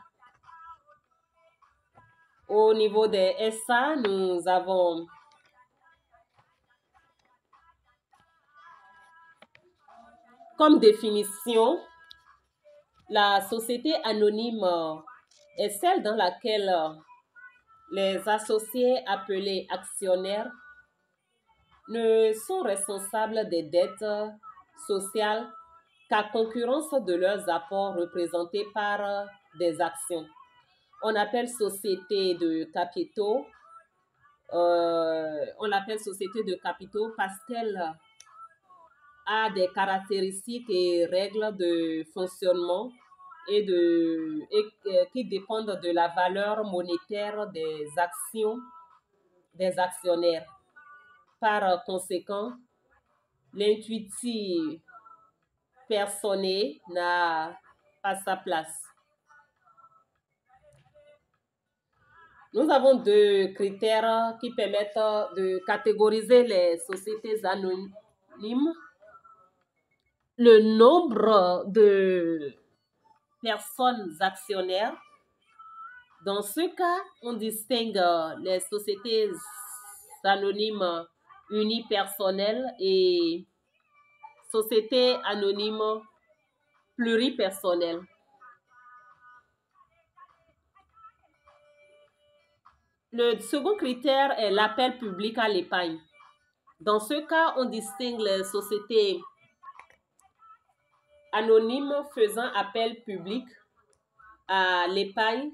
Au niveau des SA, nous avons comme définition: la société anonyme est celle dans laquelle les associés appelés actionnaires ne sont responsables des dettes sociales qu'à concurrence de leurs apports représentés par des actions. On appelle société de capitaux. On l'appelle société de capitaux parce qu'elle a des caractéristiques et règles de fonctionnement qui dépendent de la valeur monétaire des actions des actionnaires. Par conséquent, l'intuitif personné n'a pas sa place. Nous avons deux critères qui permettent de catégoriser les sociétés anonymes. Le nombre de personnes actionnaires. Dans ce cas, on distingue les sociétés anonymes unipersonnelles et sociétés anonymes pluripersonnelles. Le second critère est l'appel public à l'épargne. Dans ce cas, on distingue les sociétés anonymes faisant appel public à l'épargne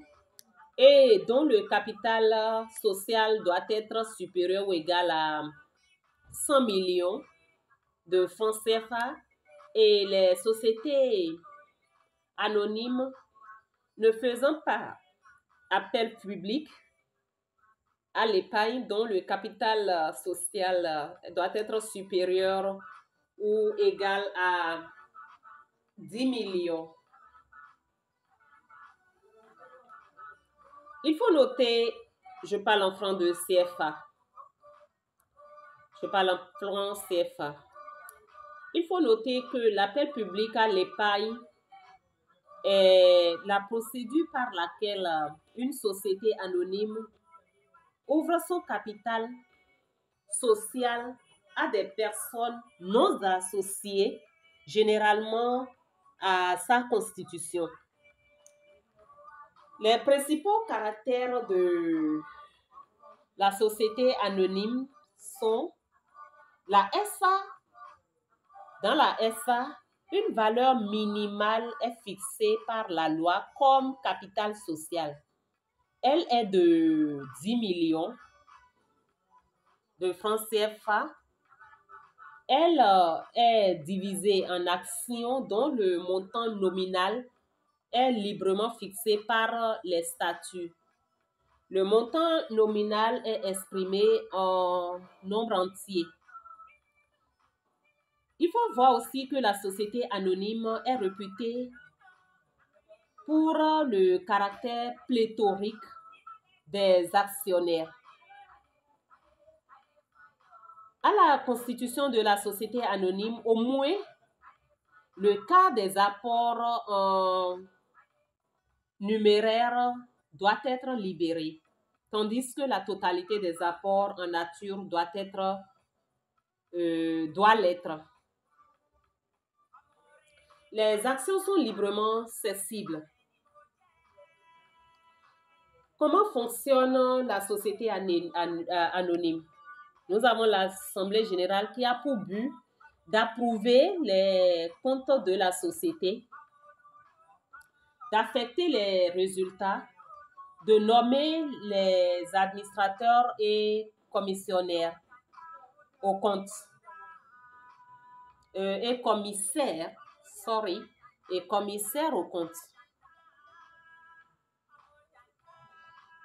et dont le capital social doit être supérieur ou égal à 100 millions de francs CFA, et les sociétés anonymes ne faisant pas appel public à l'épargne dont le capital social doit être supérieur ou égal à 10 millions. Il faut noter, je parle en francs de CFA. Je parle en francs CFA. Il faut noter que l'appel public à l'épargne est la procédure par laquelle une société anonyme ouvre son capital social à des personnes non associées, généralement à sa constitution. Les principaux caractères de la société anonyme sont la SA. Dans la SA, une valeur minimale est fixée par la loi comme capital social. Elle est de 10 millions de francs CFA. Elle est divisée en actions dont le montant nominal est librement fixé par les statuts. Le montant nominal est exprimé en nombre entier. Il faut voir aussi que la société anonyme est réputée pour le caractère pléthorique des actionnaires. À la constitution de la société anonyme, au moins le cas des apports en numéraire doit être libéré, tandis que la totalité des apports en nature doit l'être. Les actions sont librement cessibles. Comment fonctionne la société anonyme? Nous avons l'Assemblée générale qui a pour but d'approuver les comptes de la société, d'affecter les résultats, de nommer les administrateurs et commissionnaires aux comptes et commissaires aux comptes.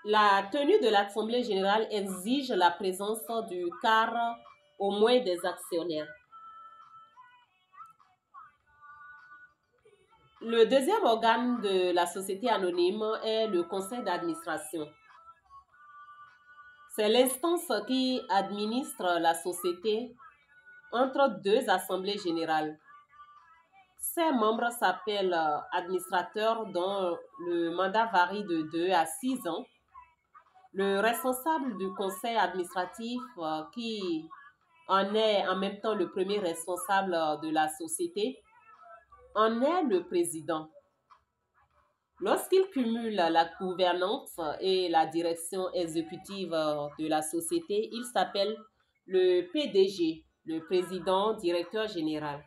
La tenue de l'Assemblée générale exige la présence du quart au moins des actionnaires. Le deuxième organe de la société anonyme est le conseil d'administration. C'est l'instance qui administre la société entre deux assemblées générales. Ses membres s'appellent administrateurs dont le mandat varie de 2 à 6 ans. Le responsable du conseil administratif, qui en est en même temps le premier responsable de la société, en est le président. Lorsqu'il cumule la gouvernance et la direction exécutive de la société, il s'appelle le PDG, le président directeur général.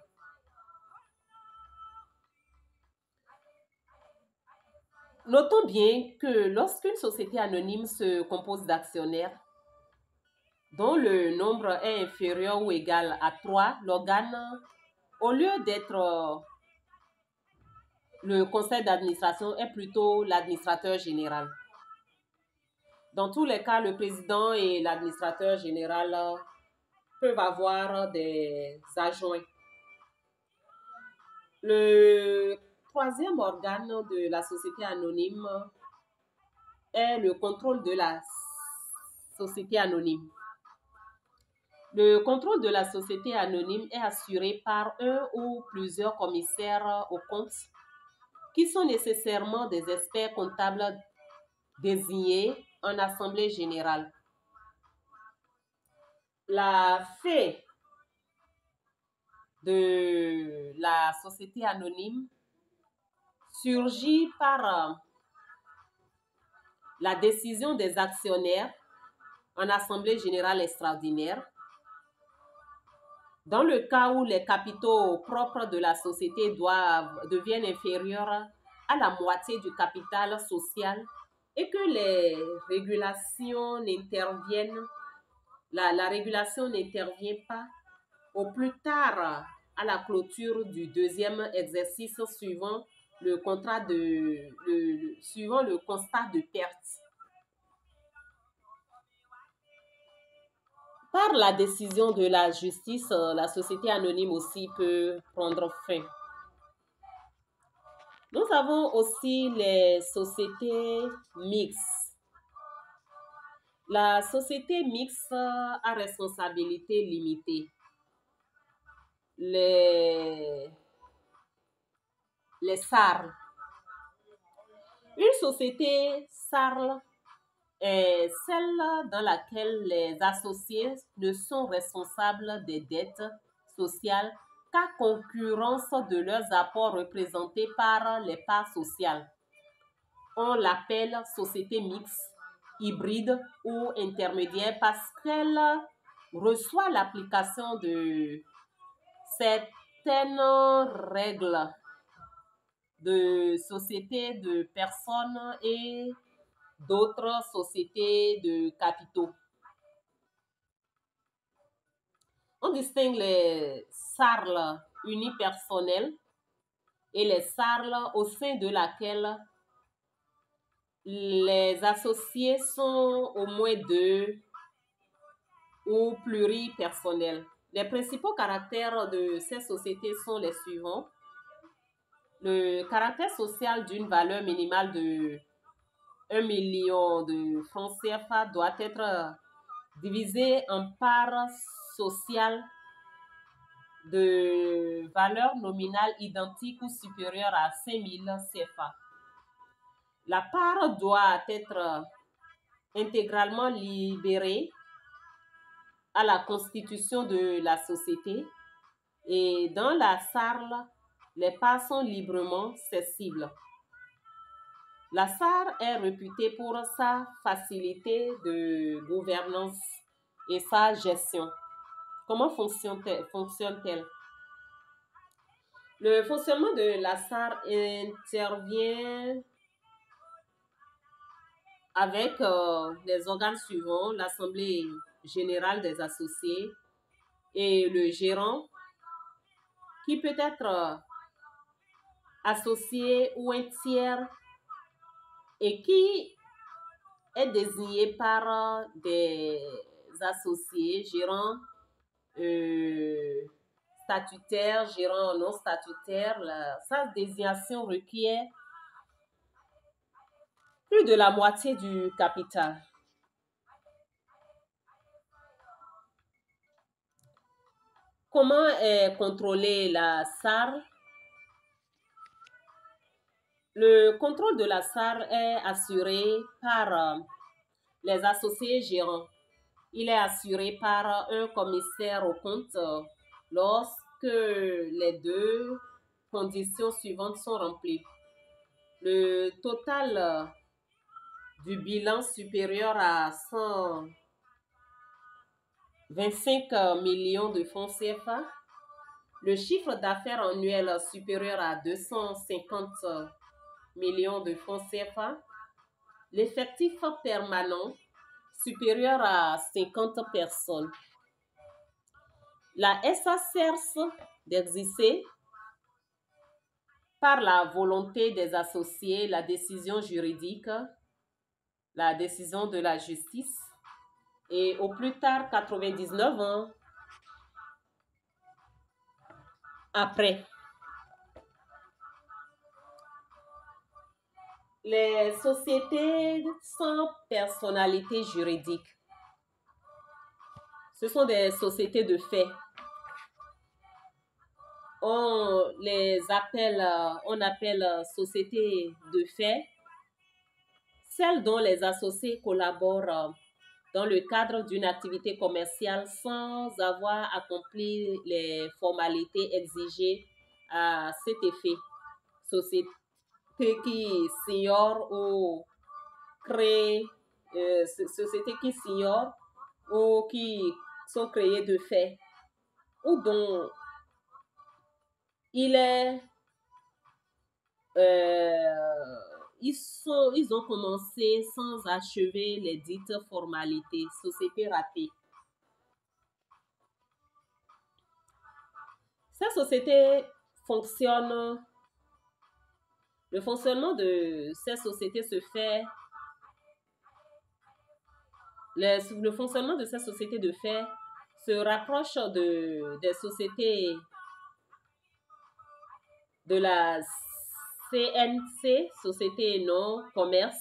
Notons bien que lorsqu'une société anonyme se compose d'actionnaires dont le nombre est inférieur ou égal à 3, l'organe, au lieu d'être le conseil d'administration est plutôt l'administrateur général. Dans tous les cas, le président et l'administrateur général peuvent avoir des adjoints. Le troisième organe de la société anonyme est le contrôle de la société anonyme. Le contrôle de la société anonyme est assuré par un ou plusieurs commissaires aux comptes qui sont nécessairement des experts comptables désignés en assemblée générale. La fait de la société anonyme surgit par la décision des actionnaires en assemblée générale extraordinaire. Dans le cas où les capitaux propres de la société deviennent inférieurs à la moitié du capital social et que les régulations n'interviennent, la régulation n'intervient pas au plus tard à la clôture du deuxième exercice suivant le constat de perte. Par la décision de la justice, la société anonyme aussi peut prendre fin. Nous avons aussi les sociétés mixtes. La société mixte à responsabilité limitée. Les SARL. Une société SARL est celle dans laquelle les associés ne sont responsables des dettes sociales qu'à concurrence de leurs apports représentés par les parts sociales. On l'appelle société mixte, hybride ou intermédiaire parce qu'elle reçoit l'application de certaines règles de société de personnes et d'autres sociétés de capitaux. On distingue les SARL unipersonnels et les SARL au sein de laquelle les associés sont au moins deux ou pluripersonnels. Les principaux caractères de ces sociétés sont les suivants. Le caractère social d'une valeur minimale de 1 million de francs CFA doit être divisé en parts sociales de valeur nominale identique ou supérieure à 5 000 CFA. La part doit être intégralement libérée à la constitution de la société et dans la SARL, les parts sont librement cessibles. La SAR est réputée pour sa facilité de gouvernance et sa gestion. Comment fonctionne-t-elle? Le fonctionnement de la SAR intervient avec les organes suivants, l'Assemblée générale des associés et le gérant qui peut être associé ou un tiers et qui est désigné par des associés, gérants statutaires, gérants non statutaires. Sa désignation requiert plus de la moitié du capital. Comment est contrôlée la SAR? Le contrôle de la SAR est assuré par les associés gérants. Il est assuré par un commissaire aux comptes lorsque les deux conditions suivantes sont remplies. Le total du bilan supérieur à 125 millions de francs CFA, le chiffre d'affaires annuel supérieur à 250 millions de francs CFA, l'effectif permanent supérieur à 50 personnes. La SA cesse d'exister par la volonté des associés, la décision juridique, la décision de la justice, et au plus tard 99 ans après. Les sociétés sans personnalité juridique, ce sont des sociétés de fait. On appelle sociétés de fait celles dont les associés collaborent dans le cadre d'une activité commerciale sans avoir accompli les formalités exigées à cet effet. Société qui s'ignore ou créent, sociétés qui s'ignorent ou qui sont créées de fait, ou dont il est, ils ont commencé sans achever les dites formalités, sociétés ratées. Ces sociétés fonctionnent, le fonctionnement de ces sociétés se fait, le fonctionnement de ces sociétés de fait se rapproche des sociétés de la CNC, Société non commerce.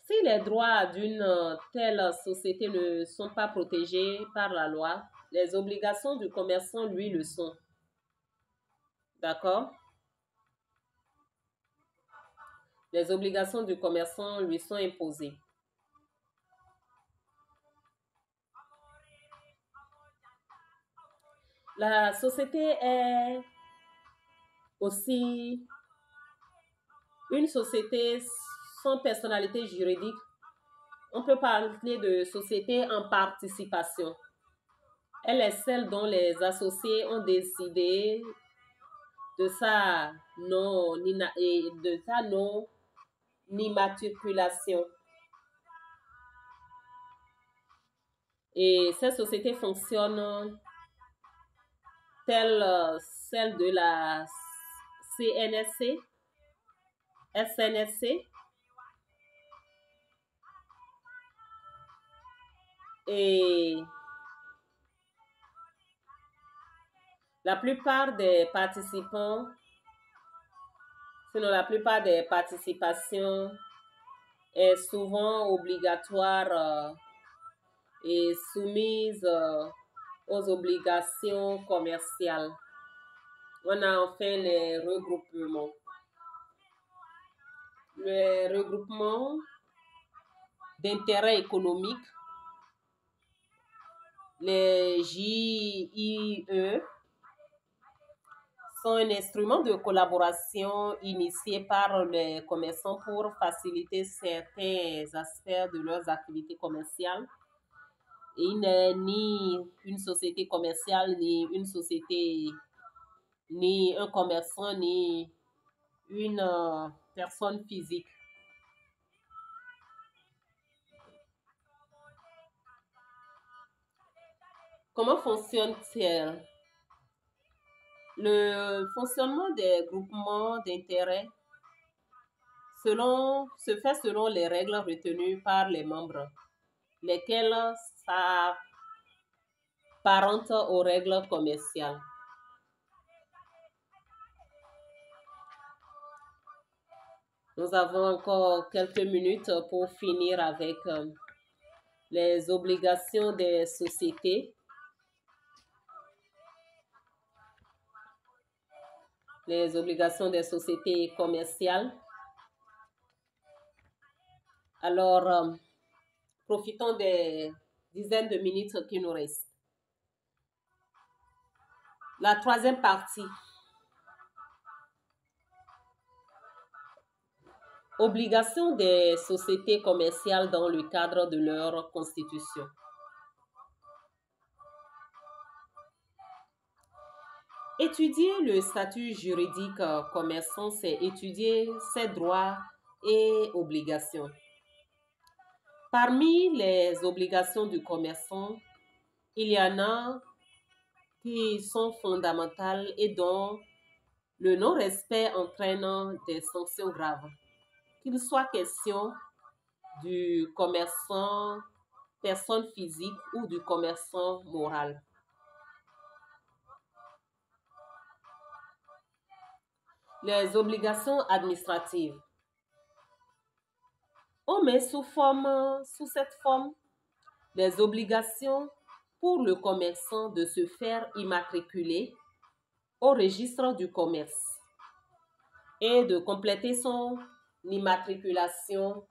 Si les droits d'une telle société ne sont pas protégés par la loi, les obligations du commerçant, lui, le sont. D'accord? Les obligations du commerçant lui sont imposées. La société est aussi une société sans personnalité juridique. On peut parler de société en participation. Elle est celle dont les associés ont décidé de sa non-immatriculation. Et ces sociétés fonctionnent telles celles de la CNSC, SNSC et la plupart des participants, sinon la plupart des participations est souvent obligatoire et soumise aux obligations commerciales. On a enfin les regroupements. Les regroupements d'intérêt économique, les JIE, sont un instrument de collaboration initié par les commerçants pour faciliter certains aspects de leurs activités commerciales. Et il n'est ni une société commerciale, ni une société, ni un commerçant, ni une personne physique. Comment fonctionne-t-elle? Le fonctionnement des groupements d'intérêt se fait selon les règles retenues par les membres, lesquelles s'apparentent aux règles commerciales. Nous avons encore quelques minutes pour finir avec les obligations des sociétés. Les obligations des sociétés commerciales. Alors, profitons des dizaines de minutes qui nous restent. La troisième partie. Obligations des sociétés commerciales dans le cadre de leur constitution. Étudier le statut juridique commerçant, c'est étudier ses droits et obligations. Parmi les obligations du commerçant, il y en a qui sont fondamentales et dont Le non-respect entraîne des sanctions graves, qu'il soit question du commerçant personne physique ou du commerçant moral. Les obligations administratives. On met sous cette forme les obligations pour le commerçant de se faire immatriculer au registre du commerce et de compléter son immatriculation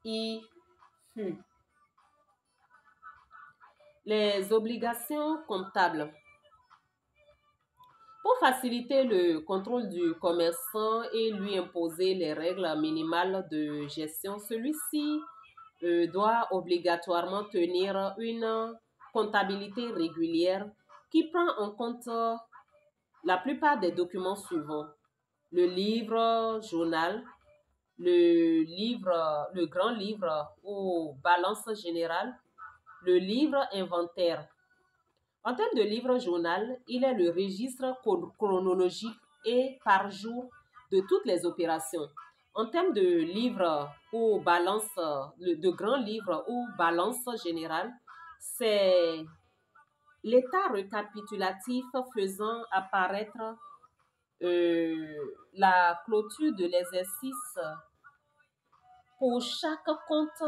IFU. Les obligations comptables. Pour faciliter le contrôle du commerçant et lui imposer les règles minimales de gestion, celui-ci doit obligatoirement tenir une comptabilité régulière qui prend en compte la plupart des documents suivants: le livre journal, le grand livre ou balance générale, le livre inventaire. En termes de livre journal, il est le registre chronologique et par jour de toutes les opérations. En termes de livre ou balance, de grand livre ou balance générale, c'est l'état récapitulatif faisant apparaître la clôture de l'exercice pour chaque compte,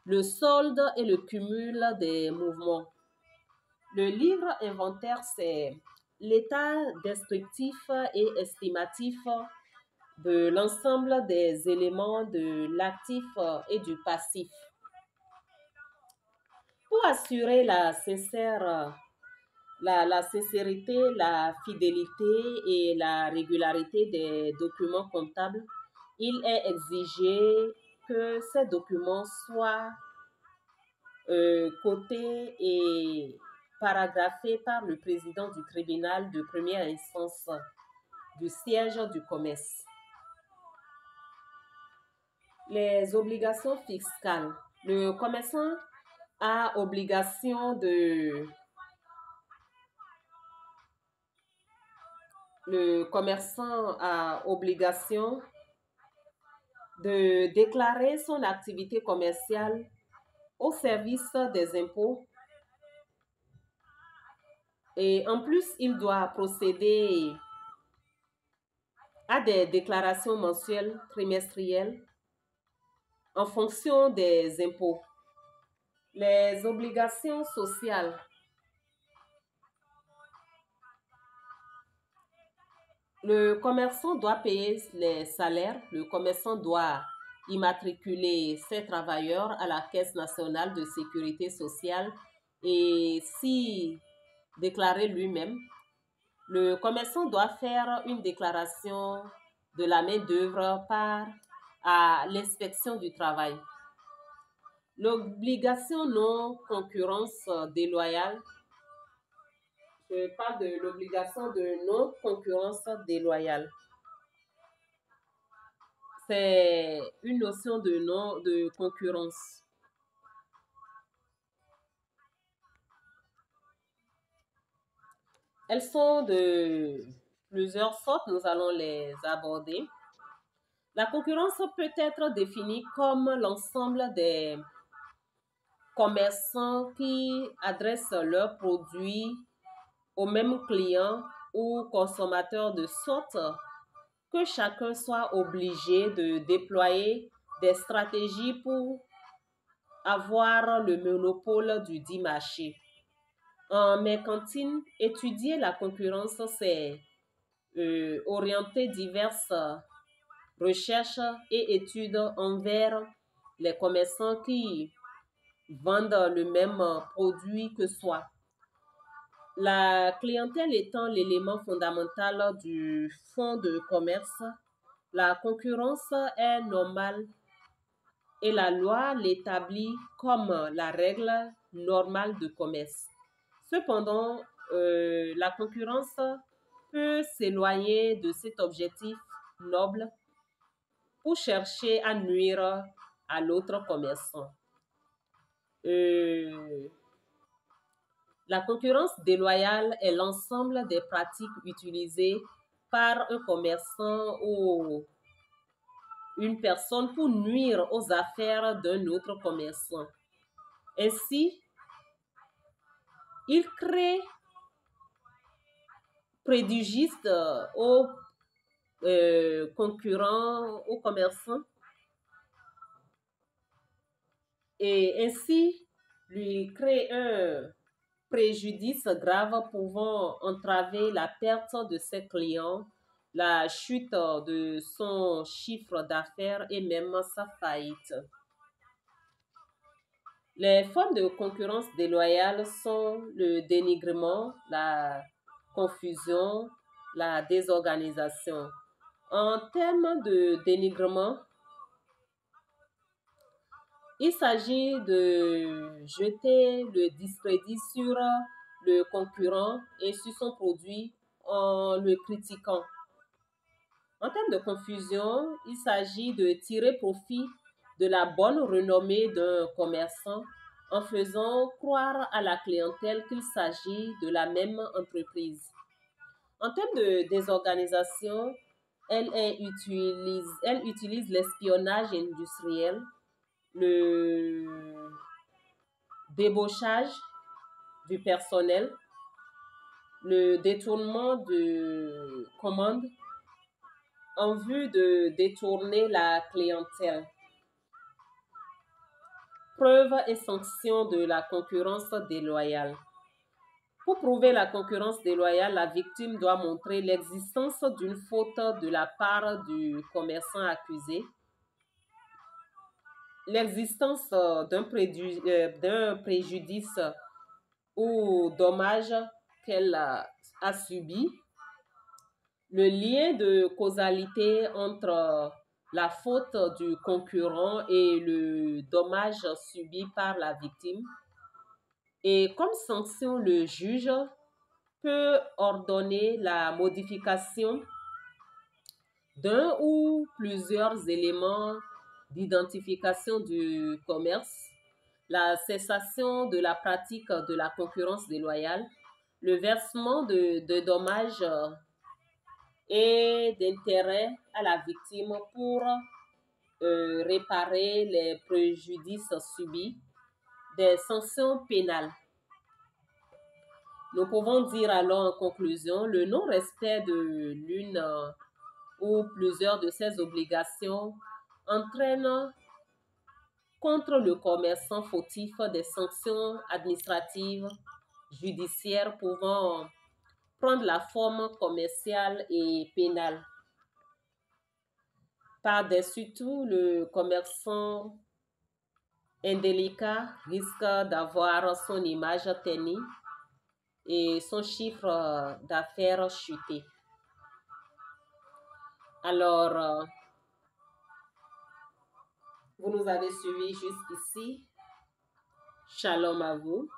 le solde et le cumul des mouvements. Le livre inventaire, c'est l'état descriptif et estimatif de l'ensemble des éléments de l'actif et du passif. Pour assurer la sincérité, la fidélité et la régularité des documents comptables, il est exigé que ces documents soient cotés et paragraphés par le président du tribunal de première instance du siège du commerce. Les obligations fiscales. Le commerçant a obligation de déclarer son activité commerciale au service des impôts. Et en plus, il doit procéder à des déclarations mensuelles, trimestrielles, en fonction des impôts. Les obligations sociales. Le commerçant doit payer les salaires, le commerçant doit immatriculer ses travailleurs à la Caisse nationale de sécurité sociale et s'y déclarer lui-même. Le commerçant doit faire une déclaration de la main-d'œuvre à l'inspection du travail. L'obligation non-concurrence déloyale. Je parle de l'obligation de non-concurrence déloyale. C'est une notion de concurrence. Elles sont de plusieurs sortes, nous allons les aborder. La concurrence peut être définie comme l'ensemble des commerçants qui adressent leurs produits aux mêmes clients ou consommateurs de sorte que chacun soit obligé de déployer des stratégies pour avoir le monopole du dit marché. En mercantile, étudier la concurrence, c'est orienter diverses recherches et études envers les commerçants qui vendent le même produit que soi. La clientèle étant l'élément fondamental du fonds de commerce, la concurrence est normale et la loi l'établit comme la règle normale de commerce. Cependant, la concurrence peut s'éloigner de cet objectif noble pour chercher à nuire à l'autre commerçant. La concurrence déloyale est l'ensemble des pratiques utilisées par un commerçant ou une personne pour nuire aux affaires d'un autre commerçant. Ainsi, il crée préjudice aux concurrents, aux commerçants, et ainsi lui crée un préjudice grave pouvant entraver la perte de ses clients, la chute de son chiffre d'affaires et même sa faillite. Les formes de concurrence déloyale sont le dénigrement, la confusion, la désorganisation. En termes de dénigrement, il s'agit de jeter le discrédit sur le concurrent et sur son produit en le critiquant. En termes de confusion, il s'agit de tirer profit de la bonne renommée d'un commerçant en faisant croire à la clientèle qu'il s'agit de la même entreprise. En termes de désorganisation, elle utilise l'espionnage industriel, le débauchage du personnel, le détournement de commandes en vue de détourner la clientèle. Preuves et sanctions de la concurrence déloyale. Pour prouver la concurrence déloyale, la victime doit montrer l'existence d'une faute de la part du commerçant accusé, l'existence d'un préjudice ou dommage qu'elle a subi, le lien de causalité entre la faute du concurrent et le dommage subi par la victime. Et comme sanction, le juge peut ordonner la modification d'un ou plusieurs éléments d'identification du commerce, la cessation de la pratique de la concurrence déloyale, le versement de dommages et d'intérêts à la victime pour réparer les préjudices subis, des sanctions pénales. Nous pouvons dire alors en conclusion, le non-respect de l'une ou plusieurs de ces obligations entraîne contre le commerçant fautif des sanctions administratives, judiciaires pouvant prendre la forme commerciale et pénale. Par-dessus tout, le commerçant indélicat risque d'avoir son image ternie et son chiffre d'affaires chuter. Alors, vous nous avez suivis jusqu'ici. Shalom à vous.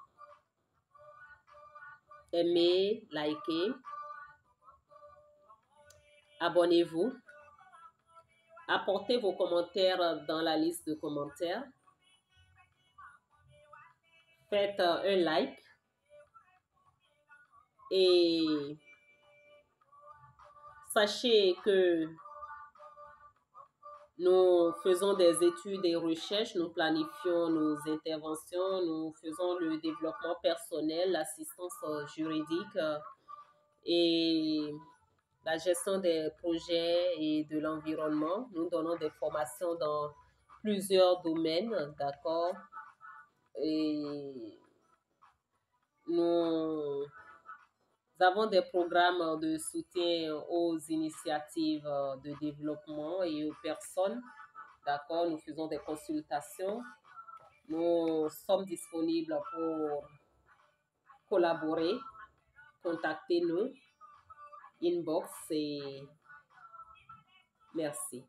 Aimez, likez, abonnez-vous. Apportez vos commentaires dans la liste de commentaires. Faites un like. Et sachez que nous faisons des études et recherches, nous planifions nos interventions, nous faisons le développement personnel, l'assistance juridique et la gestion des projets et de l'environnement. Nous donnons des formations dans plusieurs domaines, d'accord? Et nous avons des programmes de soutien aux initiatives de développement et aux personnes. D'accord, nous faisons des consultations. Nous sommes disponibles pour collaborer. Contactez-nous, inbox et merci.